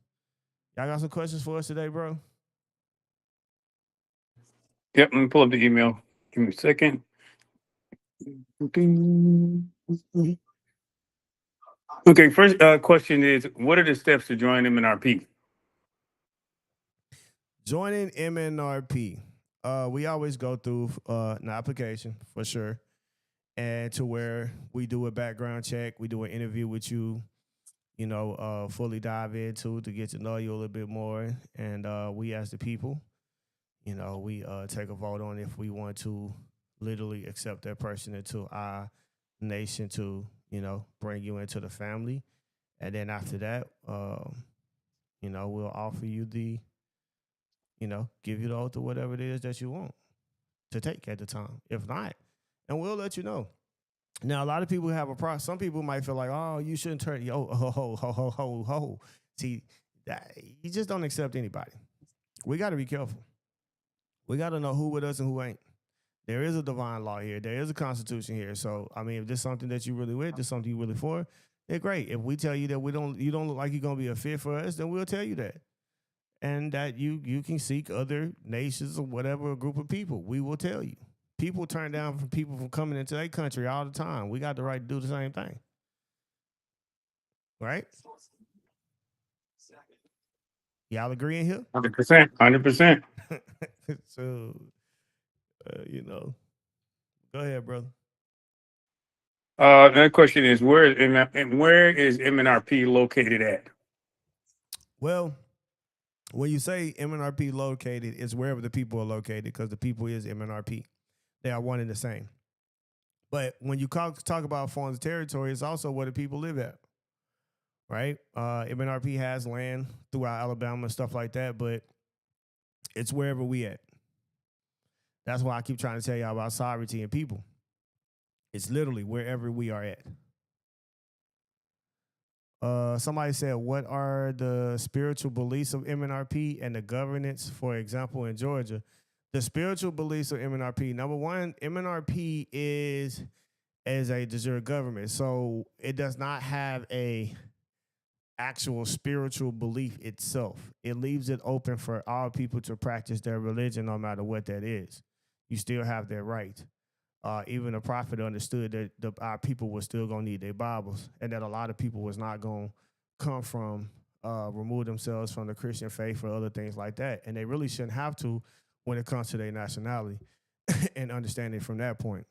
Y'all got some questions for us today, bro? Yep, let me pull up the email. Give me a second. Okay, first question is, what are the steps to join MNRP? Joining MNRP. We always go through an application for sure, and to where we do a background check, we do an interview with you, fully dive into to get to know you a little bit more. And we as the people, we take a vote on if we want to literally accept that person into our nation to, bring you into the family. And then after that, we'll offer you the, give you the oath or whatever it is that you want to take at the time. If not, and we'll let you know. Now, a lot of people have a problem. Some people might feel like, oh, you shouldn't turn, ho. See, you just don't accept anybody. We got to be careful. We got to know who with us and who ain't. There is a divine law here. There is a constitution here. So, I mean, if there's something that you really with, there's something you really for, then great. If we tell you that you don't look like you're going to be a fit for us, then we'll tell you that. And that you can seek other nations or whatever, a group of people. We will tell you. People turn down from people from coming into their country all the time. We got the right to do the same thing. Right? Y'all agree in here? 100%. So, go ahead, brother. Another question is where is MNRP located at? Well, when you say MNRP located, it's wherever the people are located because the people is MNRP. They are one and the same. But when you talk about foreign territory, it's also where the people live at, right? MNRP has land throughout Alabama and stuff like that, but it's wherever we at. That's why I keep trying to tell y'all about sovereignty and people. It's literally wherever we are at. Somebody said, what are the spiritual beliefs of MNRP and the governance, for example, in Georgia? The spiritual beliefs of MNRP, number one, MNRP is a de jure government. So it does not have a actual spiritual belief itself. It leaves it open for all people to practice their religion no matter what that is. You still have that right. Even the prophet understood that our people were still going to need their Bibles and that a lot of people was not going to come from, remove themselves from the Christian faith or other things like that. And they really shouldn't have to when it comes to their nationality and understanding from that point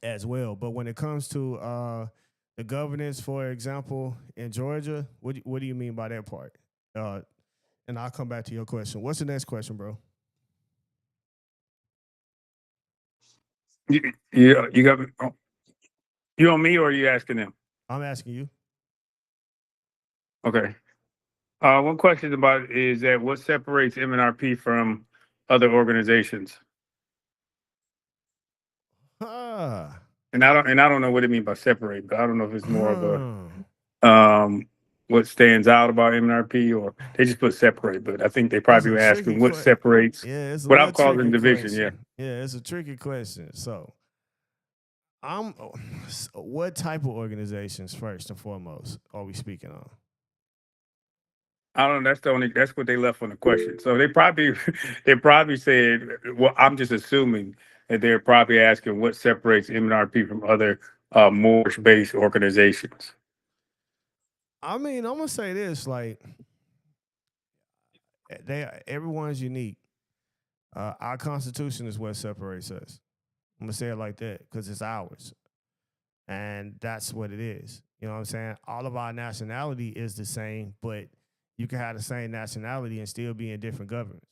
as well. But when it comes to the governance, for example, in Georgia, what do you mean by that part? And I'll come back to your question. What's the next question, bro? You got you on me or are you asking them? I'm asking you. Okay. One question about is that what separates MNRP from other organizations? Ah. And I don't know what it means by separate, but I don't know if it's more of a what stands out about MNRP or they just put separate, but I think they probably were asking what separates it's what I'm calling division. Question. Yeah, it's a tricky question. So what type of organizations first and foremost are we speaking on? I don't know. That's what they left on the question. So they probably said, well, I'm just assuming that they're probably asking what separates MNRP from other Moorish-based organizations. I mean, I'm gonna say this: like, everyone's unique. Our Constitution is what separates us. I'm gonna say it like that because it's ours, and that's what it is. You know what I'm saying? All of our nationality is the same, but you can have the same nationality and still be in different governments.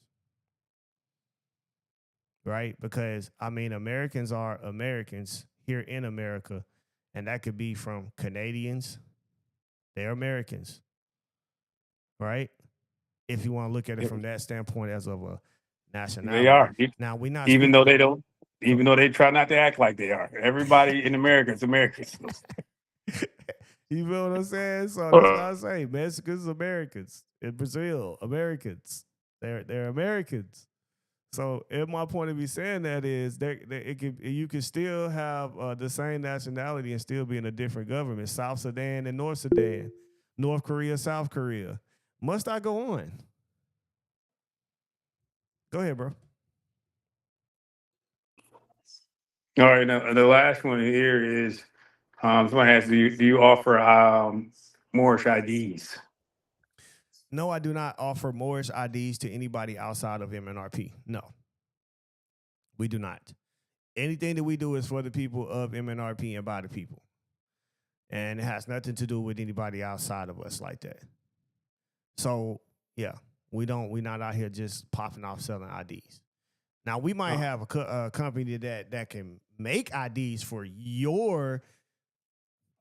Right? Because I mean, Americans are Americans here in America, and that could be from Canadians. They're Americans, right? If you want to look at it from that standpoint as of a nationality. They are. Now we're not even though they don't, even though they try not to act like they are. Everybody in America is Americans. You feel what I'm saying? So that's what I say. Mexicans, Americans. In Brazil, Americans. They're Americans. So, if my point of view saying that is, you can still have the same nationality and still be in a different government. South Sudan and North Sudan, North Korea, South Korea. Must I go on? Go ahead, bro. All right. Now, the last one here is somebody asks, do you offer Moorish IDs? No, I do not offer Moorish IDs to anybody outside of MNRP. No, we do not. Anything that we do is for the people of MNRP and by the people. And it has nothing to do with anybody outside of us like that. So, yeah, we're not out here just popping off selling IDs. Now, we might have a company that can make IDs for your,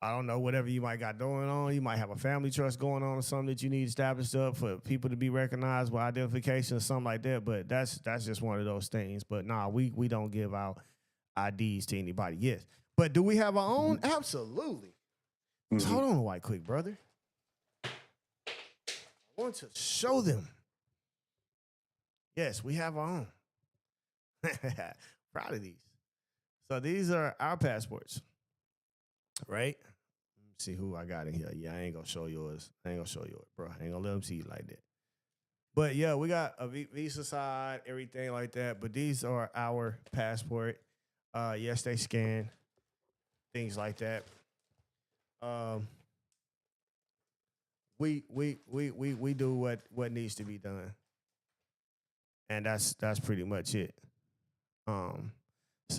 I don't know, whatever you might got going on. You might have a family trust going on or something that you need established up for people to be recognized with identification or something like that. But that's just one of those things. But nah, we don't give out IDs to anybody. Yes. But do we have our own? Absolutely. So hold on right quick, brother. I want to show them. Yes, we have our own. Proud of these. So these are our passports, right? Let me see who I got in here. Yeah, I ain't gonna show yours. Bro. I ain't gonna let them see you like that. But yeah, we got a Visa side, everything like that. But these are our passport. Yes, they scan, things like that. We do what needs to be done, and that's pretty much it.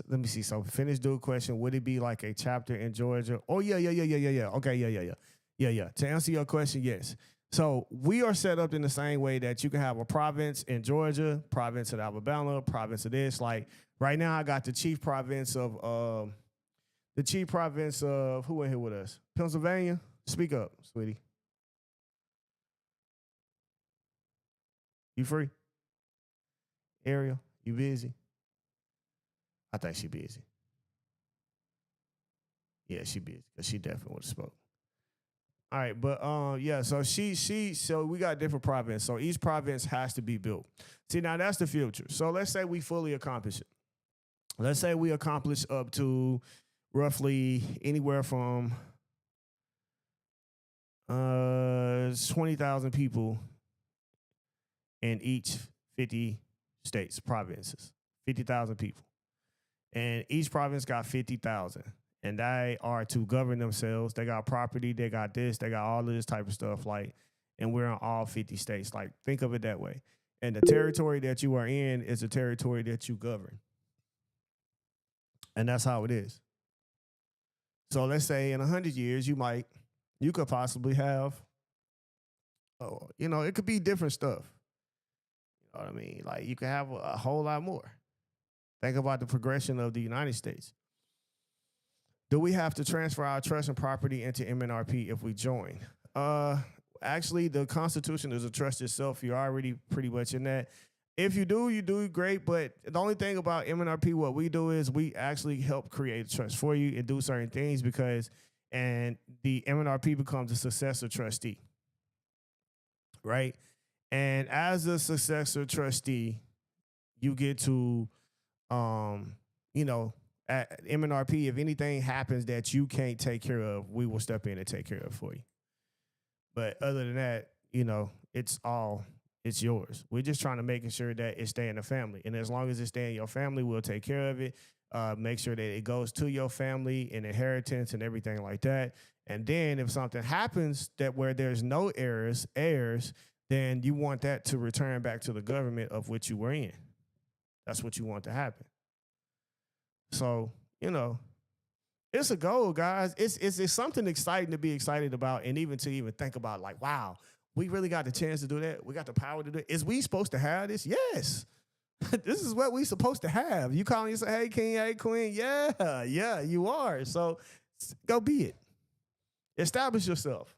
Let me see. So finish do a question. Would it be like a chapter in Georgia? Oh yeah. Okay, yeah. To answer your question, yes. So we are set up in the same way that you can have a province in Georgia, province in Alabama, province of this. Like right now, I got the chief province of who in here with us? Pennsylvania. Speak up, sweetie. You free? Ariel, you busy? I think she busy. Yeah, she busy because she definitely would have spoke. All right, but yeah, so so we got different provinces. So each province has to be built. See, now that's the future. So let's say we fully accomplish it. Let's say we accomplish up to roughly anywhere from 20,000 people in each 50 states, provinces. 50,000 people. And each province got 50,000. And they are to govern themselves. They got property, they got this, they got all of this type of stuff. Like, and we're in all 50 states. Like, think of it that way. And the territory that you are in is the territory that you govern. And that's how it is. So let's say in 100 years, you could possibly have, it could be different stuff. You know what I mean? Like, you could have a whole lot more. Think about the progression of the United States. Do we have to transfer our trust and property into MNRP if we join? Actually, the Constitution is a trust itself. You're already pretty much in that. If you do great. But the only thing about MNRP, what we do is we actually help create a trust for you and do certain things and the MNRP becomes a successor trustee, right? And as a successor trustee, you get to, at MNRP, if anything happens that you can't take care of, we will step in and take care of for you. But other than that, it's yours. We're just trying to make sure that it stay in the family. And as long as it stay in your family, we'll take care of it. Make sure that it goes to your family and inheritance and everything like that. And then if something happens that where there's no heirs, then you want that to return back to the government of which you were in. That's what you want to happen. So, it's a goal, guys. It's something exciting to be excited about, and even to think about, like, wow, we really got the chance to do that. We got the power to do it. Is we supposed to have this? Yes. This is what we supposed to have. You calling yourself, hey, king, hey, queen? Yeah, you are. So go be it. Establish yourself.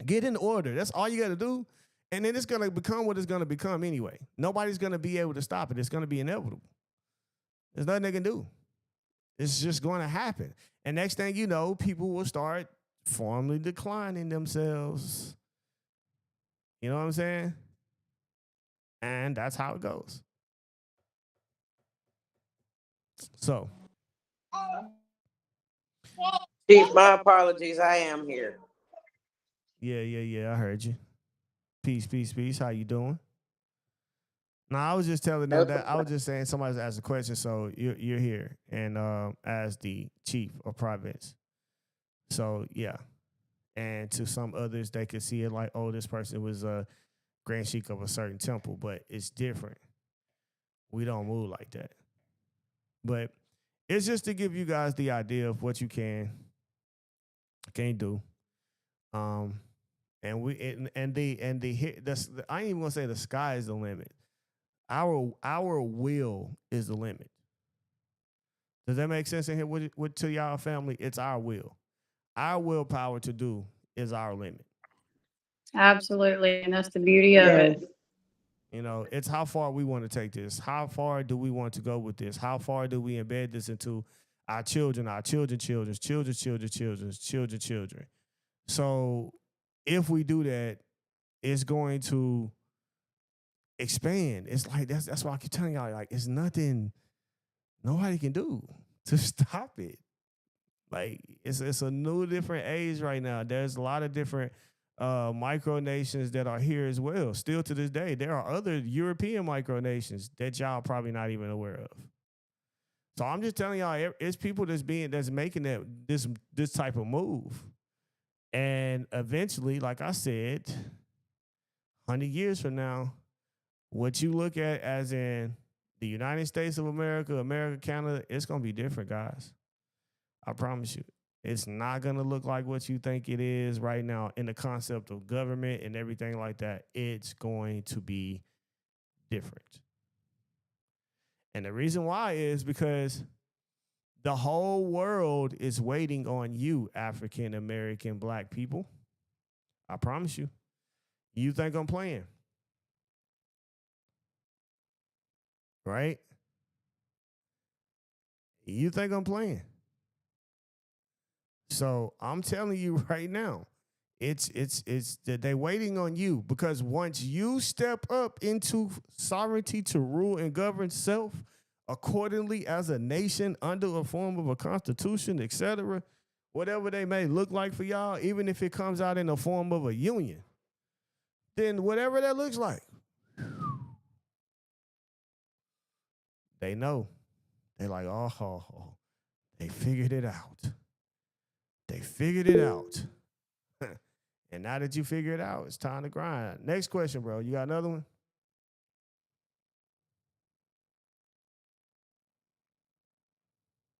Get in order. That's all you got to do. And then it's going to become what it's going to become anyway. Nobody's going to be able to stop it. It's going to be inevitable. There's nothing they can do. It's just going to happen. And next thing you know, people will start formally declining themselves. You know what I'm saying? And that's how it goes. So. Chief, my apologies. I am here. Yeah. I heard you. Peace. How you doing? No, I was just telling them that. I was just saying somebody's asked a question, so you're here, and as the chief of province. So yeah, and to some others, they could see it like, oh, this person was a grand sheik of a certain temple, but it's different. We don't move like that. But it's just to give you guys the idea of what you can't do. And I ain't even gonna say the sky is the limit. Our will is the limit. Does that make sense in here with to y'all family? It's our will. Our willpower to do is our limit. Absolutely. And that's the beauty of it. It's how far we want to take this. How far do we want to go with this? How far do we embed this into our children, children's children? So if we do that, it's going to expand. It's like that's why I keep telling y'all, like, it's nothing nobody can do to stop it. Like, it's a new different age right now. There's a lot of different micronations that are here as well. Still to this day, there are other European micronations that y'all probably not even aware of. So I'm just telling y'all, it's people that's making this type of move. And eventually, like I said, 100 years from now, what you look at as in The United States of America, America, Canada, it's gonna be different, guys. I promise you. It's not gonna look like what you think it is right now in the concept of government and everything like that. It's going to be different. And the reason why is because the whole world is waiting on you, African American black people. I promise you. You think I'm playing? Right? You think I'm playing? So I'm telling you right now, it's that they're waiting on you, because once you step up into sovereignty to rule and govern self accordingly as a nation under a form of a constitution, etc., whatever they may look like for y'all, even if it comes out in the form of a union, then whatever that looks like, they know. They're like, oh, they figured it out. They figured it out. And now that you figure it out, it's time to grind. Next question, bro. You got another one?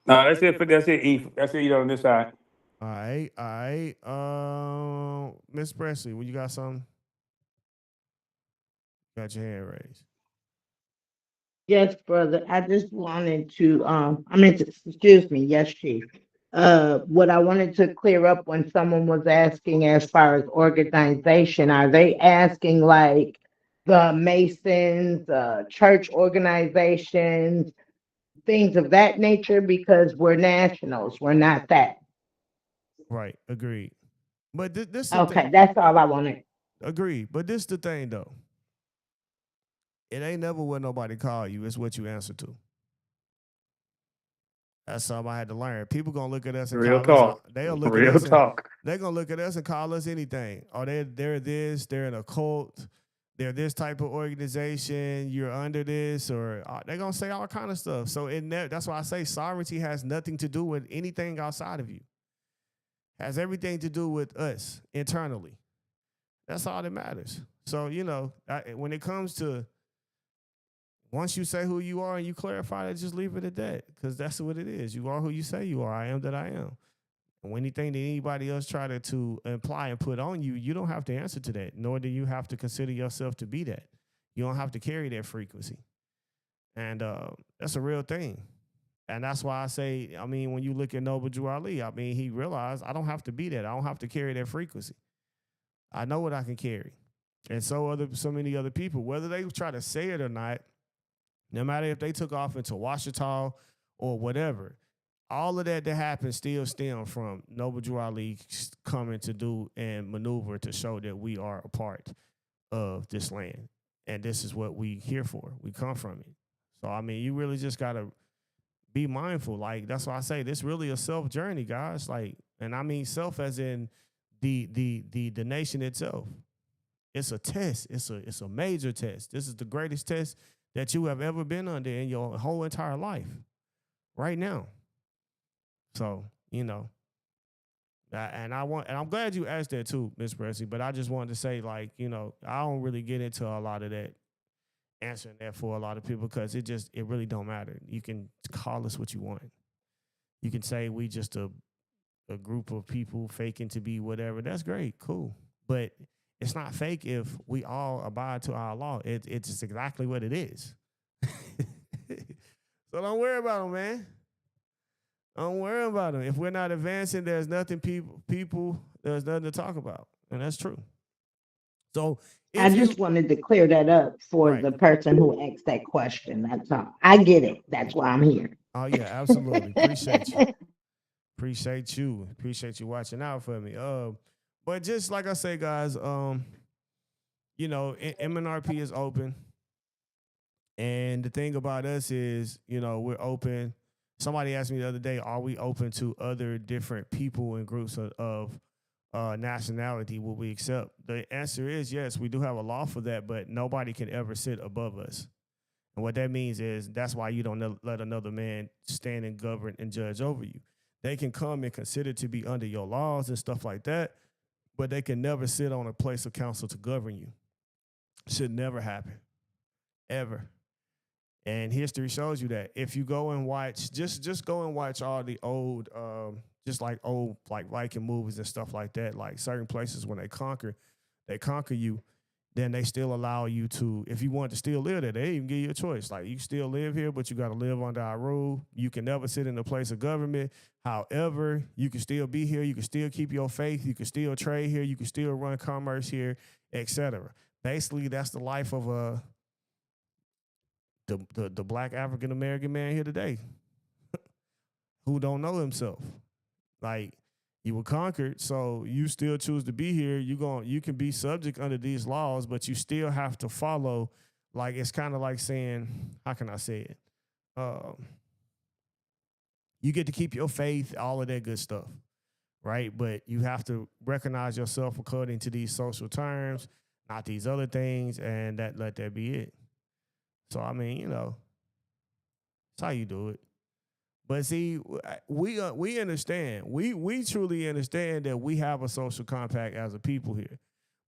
No, that's it, E. That's it, on this side. All right. Miss Presley, you got something? Got your hand raised. Yes, brother. I just wanted to, excuse me, yes, Chief. What I wanted to clear up when someone was asking as far as organization, are they asking like the Masons, church organizations, things of that nature? Because we're nationals, we're not that. Right, agreed. But this Okay, that's all I wanted. agreed. But this the thing though. It ain't never what nobody call you. It's what you answer to. That's something I had to learn. People gonna look at us and Real call us. talk. They'll look Real at us. talk. They're gonna look at us and call us anything. Oh, they're this. They're in a cult. They're this type of organization. You're under this, or they're gonna say all kind of stuff. So that's why I say sovereignty has nothing to do with anything outside of you. Has everything to do with us internally. That's all that matters. So when it comes to, once you say who you are and you clarify it, just leave it at that, because that's what it is. You are who you say you are. I am that I am. And anything that anybody else try to imply and put on you, you don't have to answer to that, nor do you have to consider yourself to be that. You don't have to carry that frequency. And that's a real thing. And that's why I say, when you look at Noble Drew Ali, he realized I don't have to be that. I don't have to carry that frequency. I know what I can carry. And so many other people, whether they try to say it or not, no matter if they took off into Washita or whatever, all of that happened still stem from Noble Drew Ali coming to do and maneuver to show that we are a part of this land. And this is what we here for. We come from it. So, you really just got to be mindful. Like, that's why I say this really a self journey, guys. Like, and I mean self as in the nation itself. It's a test. It's a major test. This is the greatest test that you have ever been under in your whole entire life right now. So, and I'm glad you asked that too, Miss Presley, but I just wanted to say, like, I don't really get into a lot of that, answering that for a lot of people, because it really don't matter. You can call us what you want. You can say we just a group of people faking to be whatever. That's great, cool. But it's not fake if we all abide to our law. It's just exactly what it is. So don't worry about them, man. Don't worry about them. If we're not advancing, there's nothing there's nothing to talk about. And that's true. So I just wanted to clear that up for the person who asked that question. That's all. I get it. That's why I'm here. Oh, yeah, absolutely. Appreciate you. Appreciate you watching out for me. But just like I say, guys, MNRP is open. And the thing about us is, we're open. Somebody asked me the other day, are we open to other different people and groups of nationality? Will we accept? The answer is yes, we do have a law for that, but nobody can ever sit above us. And what that means is that's why you don't let another man stand and govern and judge over you. They can come and consider to be under your laws and stuff like that, but they can never sit on a place of counsel to govern you. Should never happen, ever. And history shows you that. If you go and watch, just go and watch all the old, just like old like Viking movies and stuff like that. Like certain places when they conquer you, then they still allow you to, if you want to still live there, they even give you a choice. Like you still live here, but you got to live under our rule. You can never sit in a place of government. However, you can still be here. You can still keep your faith. You can still trade here. You can still run commerce here, etc. Basically, that's the life of the black African American man here today, who don't know himself. Like, you were conquered, so you still choose to be here. You can be subject under these laws, but you still have to follow. Like, it's kind of like saying, how can I say it? You get to keep your faith, all of that good stuff, right? But you have to recognize yourself according to these social terms, not these other things, and let that be it. So, I mean, that's how you do it. But see, we understand. We truly understand that we have a social compact as a people here.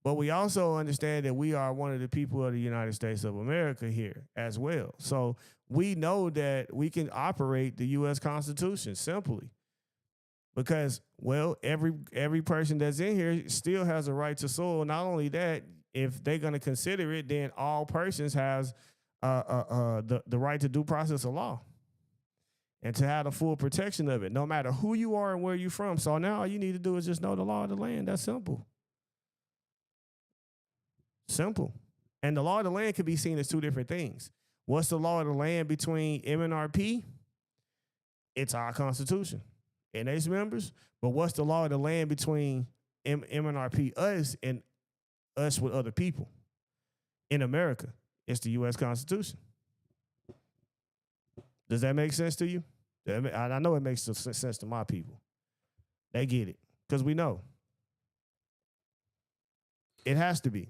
But we also understand that we are one of the people of the United States of America here as well. So we know that we can operate the U.S. Constitution simply. Because, well, every person that's in here still has a right to soil. Not only that, if they're going to consider it, then all persons has the right to due process of law and to have the full protection of it, no matter who you are and where you're from. So now all you need to do is just know the law of the land. That's simple. Simple. And the law of the land can be seen as two different things. What's the law of the land between MNRP? It's our Constitution and its members. But what's the law of the land between MNRP, us, and us with other people in America? It's the U.S. Constitution. Does that make sense to you? I know it makes sense to my people. They get it because we know. It has to be.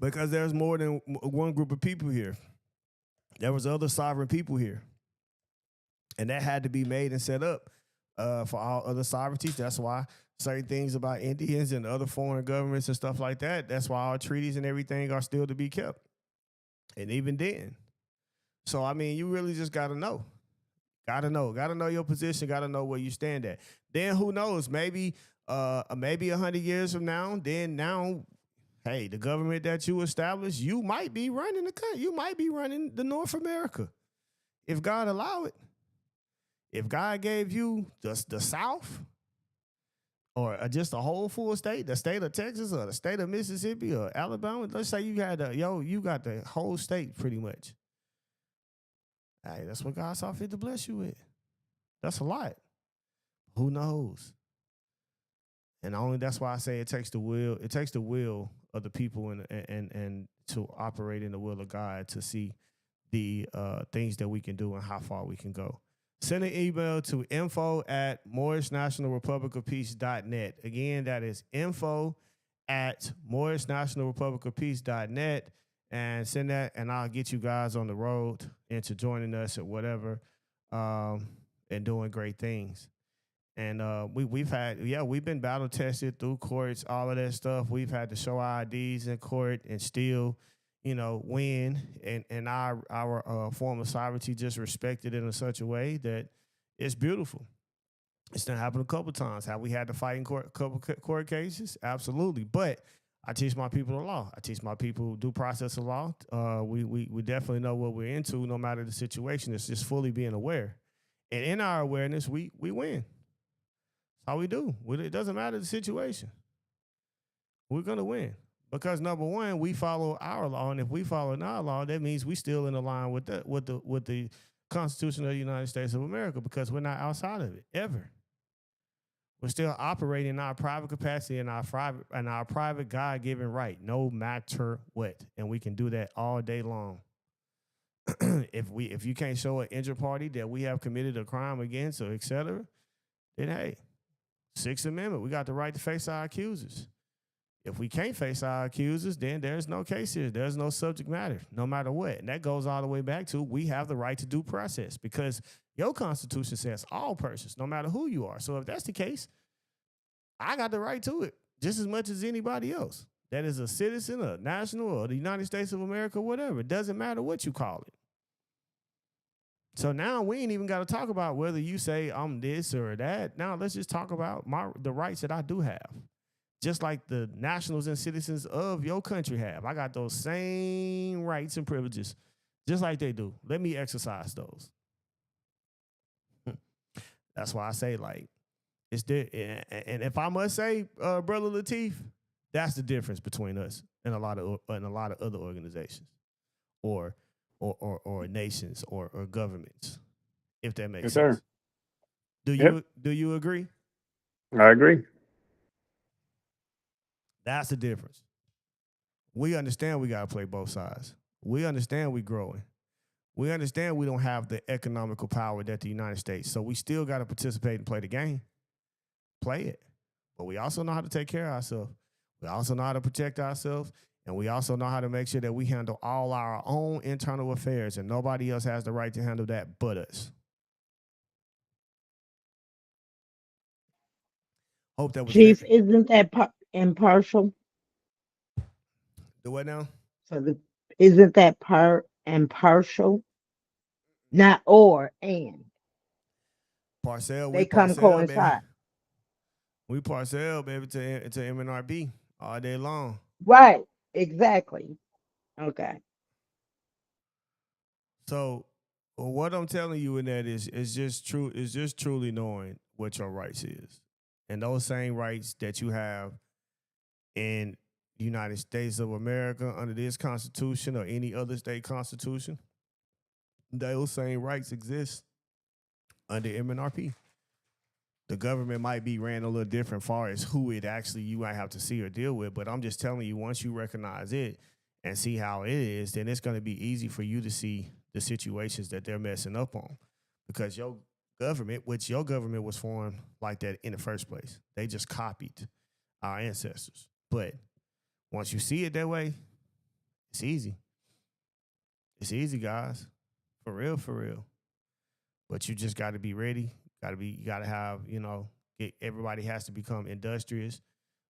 Because there's more than one group of people here. There was other sovereign people here. And that had to be made and set up for all other sovereignties. That's why certain things about Indians and other foreign governments and stuff like that, that's why our treaties and everything are still to be kept. And even then. So, I mean, you really just got to know. Got to know your position, got to know where you stand at. Then who knows, maybe 100 years from now, hey, the government that you establish, you might be running the country. You might be running the North America. If God allow it. If God gave you just the South or just a whole full state, the state of Texas or the state of Mississippi or Alabama, let's say you got the whole state pretty much. Hey, that's what God saw fit to bless you with. That's a lot. Who knows? And only that's why I say it takes the will. It takes the will of the people and to operate in the will of God to see the things that we can do and how far we can go. Send an email to info@MorrisNationalRepublicofPeace.net. Again, that is info@MorrisNationalRepublicofPeace.net. And send that, and I'll get you guys on the road into joining us or whatever, and doing great things. And we've been battle tested through courts, all of that stuff. We've had to show our IDs in court and still, win. And our form of sovereignty just respected in such a way that it's beautiful. It's done happened a couple times. Have we had to fight in couple court cases? Absolutely. But I teach my people the law. I teach my people due process of law. We definitely know what we're into, no matter the situation. It's just fully being aware. And in our awareness, we win. That's how we do. It doesn't matter the situation. We're going to win. Because number one, we follow our law. And if we follow our law, that means we still in line with the Constitution of the United States of America, because we're not outside of it, ever. We're still operating in our private capacity and our private God-given right, no matter what. And we can do that all day long. If you can't show an injured party that we have committed a crime against or et cetera, then hey, Sixth Amendment, we got the right to face our accusers. If we can't face our accusers, then there's no case here. There's no subject matter, no matter what. And that goes all the way back to we have the right to due process, because your Constitution says all persons, no matter who you are. So if that's the case, I got the right to it just as much as anybody else. that is a citizen, a national, or the United States of America, whatever. It doesn't matter what you call it. So now we ain't even got to talk about whether you say I'm this or that. Now let's just talk about the rights that I do have. Just like the nationals and citizens of your country have. I got those same rights and privileges, just like they do. Let me exercise those. That's why I say, like, it's there. And if I must say, Brother Lateef, that's the difference between us and a lot of other organizations or nations or governments, if that makes Yes, sense. sir. Do you agree? I agree. That's the difference. We understand we got to play both sides. We understand we growing. We understand we don't have the economical power that the United States. So we still got to participate and play the game. Play it. But we also know how to take care of ourselves. We also know how to protect ourselves. And we also know how to make sure that we handle all our own internal affairs. And nobody else has the right to handle that but us. Hope that was Chief, isn't that impartial? Do what now? So isn't that part impartial? Not or and. Parcel, They come coincide. baby. We parcel, baby, to MNRP all day long. Right. Exactly. Okay. So what I'm telling you in that is just true. Is just truly knowing what your rights is, and those same rights that you have in the United States of America under this Constitution or any other state constitution. Those same rights exist under MNRP. The government might be ran a little different far as who it actually you might have to see or deal with, but I'm just telling you, once you recognize it and see how it is, then it's going to be easy for you to see the situations that they're messing up on, because your government was formed like that in the first place. They just copied our ancestors. But once you see it that way, it's easy. It's easy, guys. For real, for real. But you just got to be ready. You got to have, everybody has to become industrious.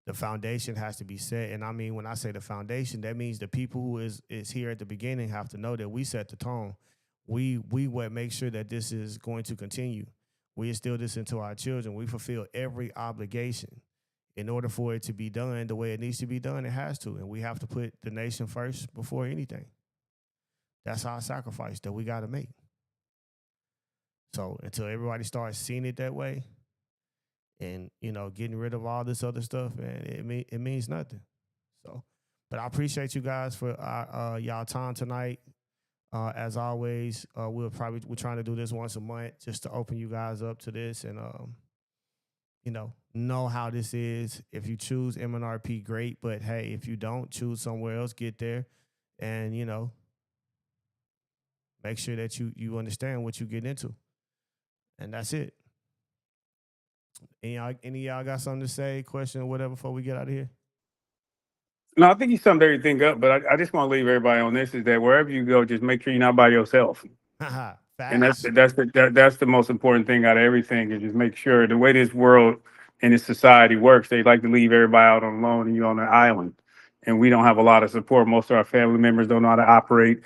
The foundation has to be set. And I mean, when I say the foundation, that means the people who is here at the beginning have to know that we set the tone. We make sure that this is going to continue. We instill this into our children. We fulfill every obligation. In order for it to be done the way it needs to be done, it has to. And we have to put the nation first before anything. That's our sacrifice that we got to make. So until everybody starts seeing it that way and, getting rid of all this other stuff, man, it means nothing. So, but I appreciate you guys for y'all time tonight. As always, we're trying to do this once a month just to open you guys up to this and, know how this is. If you choose MNRP, great. But hey, if you don't, choose somewhere else, get there and, make sure that you understand what you get into. And that's it. Any of y'all got something to say, question, or whatever before we get out of here? No, I think you summed everything up, but I just want to leave everybody on this is that wherever you go, just make sure you're not by yourself. And that's the most important thing out of everything is just make sure the way this world and this society works, they like to leave everybody out on alone and you on an island. And we don't have a lot of support. Most of our family members don't know how to operate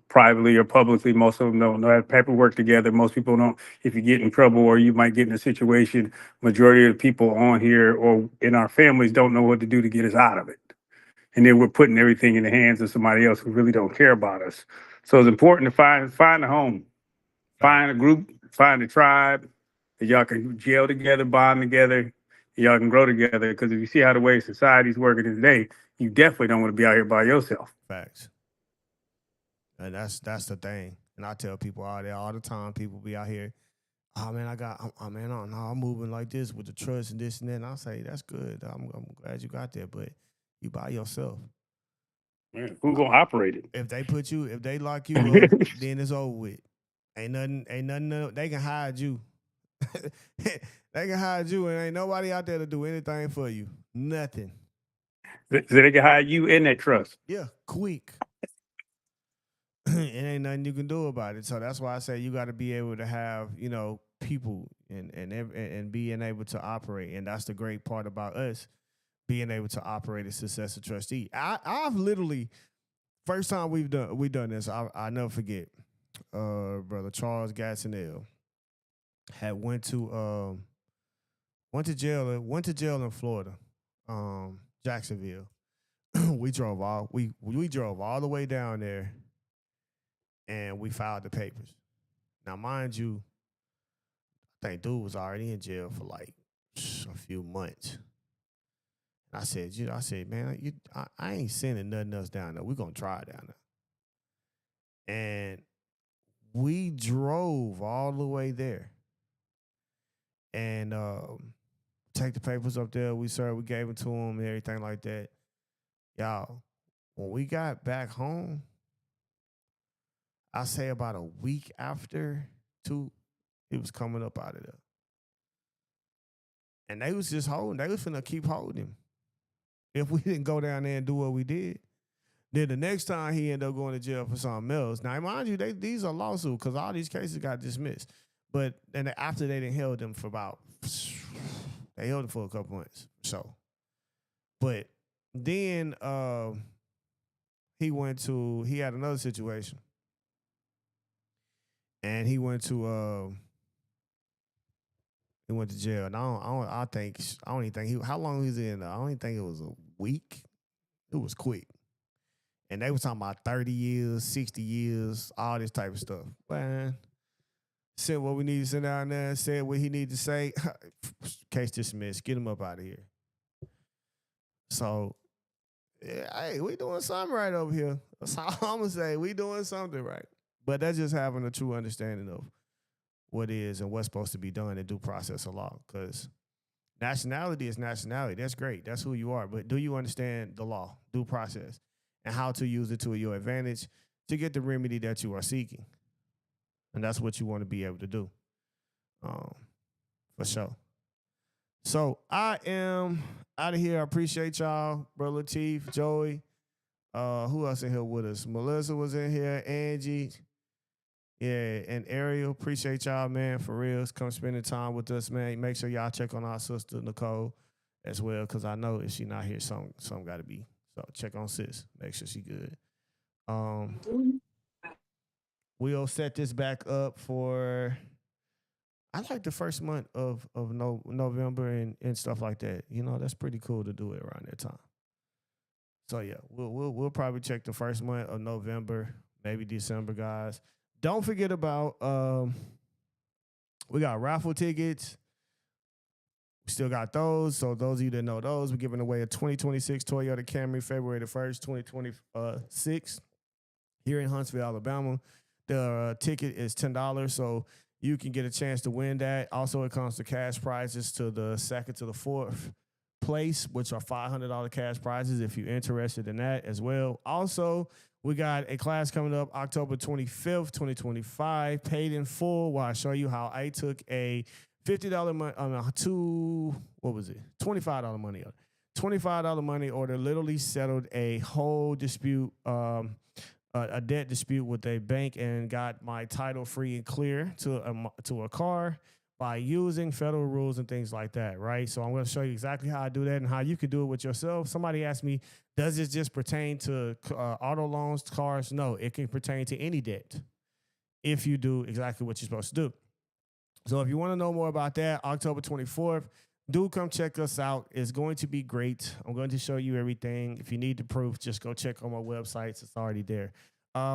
privately or publicly. Most of them don't know how to paperwork together. Most people don't. If you get in trouble or you might get in a situation, majority of the people on here or in our families don't know what to do to get us out of it. And then we're putting everything in the hands of somebody else who really don't care about us. So it's important to find a home, find a group, find a tribe that y'all can gel together, bond together, and y'all can grow together. Because if you see how the way society's working today, you definitely don't want to be out here by yourself. Facts. And that's the thing. And I tell people all the time, people be out here, oh man, I'm moving like this with the trust and this and that. And I say, that's good. I'm glad you got there, but you by yourself. Man, who's gonna operate it? If they lock you up, then it's over with. Ain't nothing. They can hide you. They can hide you, and ain't nobody out there to do anything for you. Nothing. So they can hide you in that trust. Yeah, quick. It ain't nothing you can do about it. So that's why I say you got to be able to have, people and being able to operate. And that's the great part about us being able to operate as successor trustee. I've literally first time we done this. I never forget. Brother Charles Gatsonell had went to jail in Florida, Jacksonville. we drove all the way down there, and we filed the papers. Now, mind you, I think dude was already in jail for like a few months. I said, man, I ain't sending nothing else down there. We're gonna try down there. And we drove all the way there. And take the papers up there. We gave them to him and everything like that. Y'all, when we got back home, I say about a week after, he was coming up out of there. And they was finna keep holding him. If we didn't go down there and do what we did. Then the next time he ended up going to jail for something else. Now, mind you, these are lawsuits because all these cases got dismissed. But and after they held him for they held him for a couple months. So, but then he had another situation. And he went to jail. And I don't even think how long was he in there? I don't even think it was a week. It was quick. And they were talking about 30 years, 60 years, all this type of stuff. Man, said what we need to sit down there, said what he needed to say. Case dismissed. Get him up out of here. So, yeah, hey, we doing something right over here. That's all I'm going to say. We doing something right. But that's just having a true understanding of what is and what's supposed to be done in due process of law. Because nationality is nationality. That's great. That's who you are. But do you understand the law, due process, and how to use it to your advantage to get the remedy that you are seeking? And that's what you want to be able to do. For sure. So I am out of here. I appreciate y'all. Bro Lateef, Joey. Who else in here with us? Melissa was in here. Angie. Yeah, and Ariel. Appreciate y'all, man, for real. Come spending time with us, man. Make sure y'all check on our sister, Nicole, as well, because I know if she not here, something got to be. So check on sis. Make sure she good. We'll set this back up for, I like the first month of November and stuff like that. You know, that's pretty cool to do it around that time. So yeah, we'll probably check the first month of November, maybe December, guys. Don't forget about we got raffle tickets. We still got those. So those of you that know those, we're giving away a 2026 Toyota Camry February the 1st, 2026 here in Huntsville, Alabama. The ticket is $10, so you can get a chance to win that. Also, it comes to cash prizes to the second to the fourth place, which are $500 cash prizes if you're interested in that as well. Also, we got a class coming up October 25th, 2025, paid in full, where I show you how I took a $50 money $25 money order. $25 money order literally settled a whole dispute, a debt dispute with a bank, and got my title free and clear to a car by using federal rules and things like that, right? So I'm going to show you exactly how I do that and how you can do it with yourself. Somebody asked me, does this just pertain to auto loans, cars? No, it can pertain to any debt if you do exactly what you're supposed to do. So if you want to know more about that, October 24th, do come check us out. It's going to be great. I'm going to show you everything. If you need the proof, just go check on my websites. It's already there.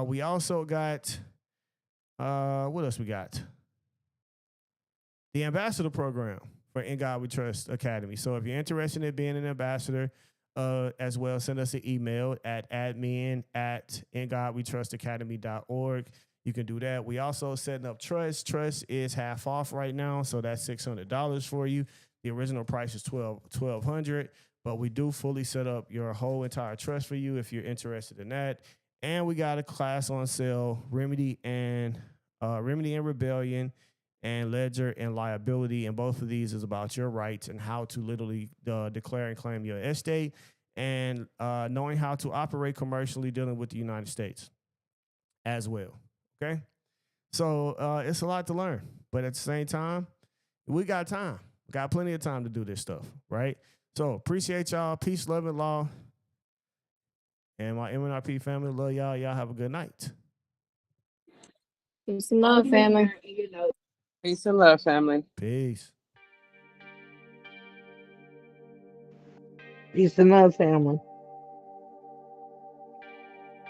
We also got, what else we got? The ambassador program for In God We Trust Academy. So if you're interested in being an ambassador as well, send us an email at admin@ingodwetrustacademy.org. You can do that. We also setting up Trust. Trust is half off right now, so that's $600 for you. The original price is $1,200, but we do fully set up your whole entire trust for you if you're interested in that. And we got a class on sale, Remedy and Rebellion, and Ledger and Liability. And both of these is about your rights and how to literally declare and claim your estate, and knowing how to operate commercially dealing with the United States as well. Okay? So it's a lot to learn, but at the same time, we got time. We got plenty of time to do this stuff, right? So appreciate y'all. Peace, love, and law. And my MNRP family, love y'all. Y'all have a good night. Peace and love, family. Peace and love, family. Peace. Peace and love, family.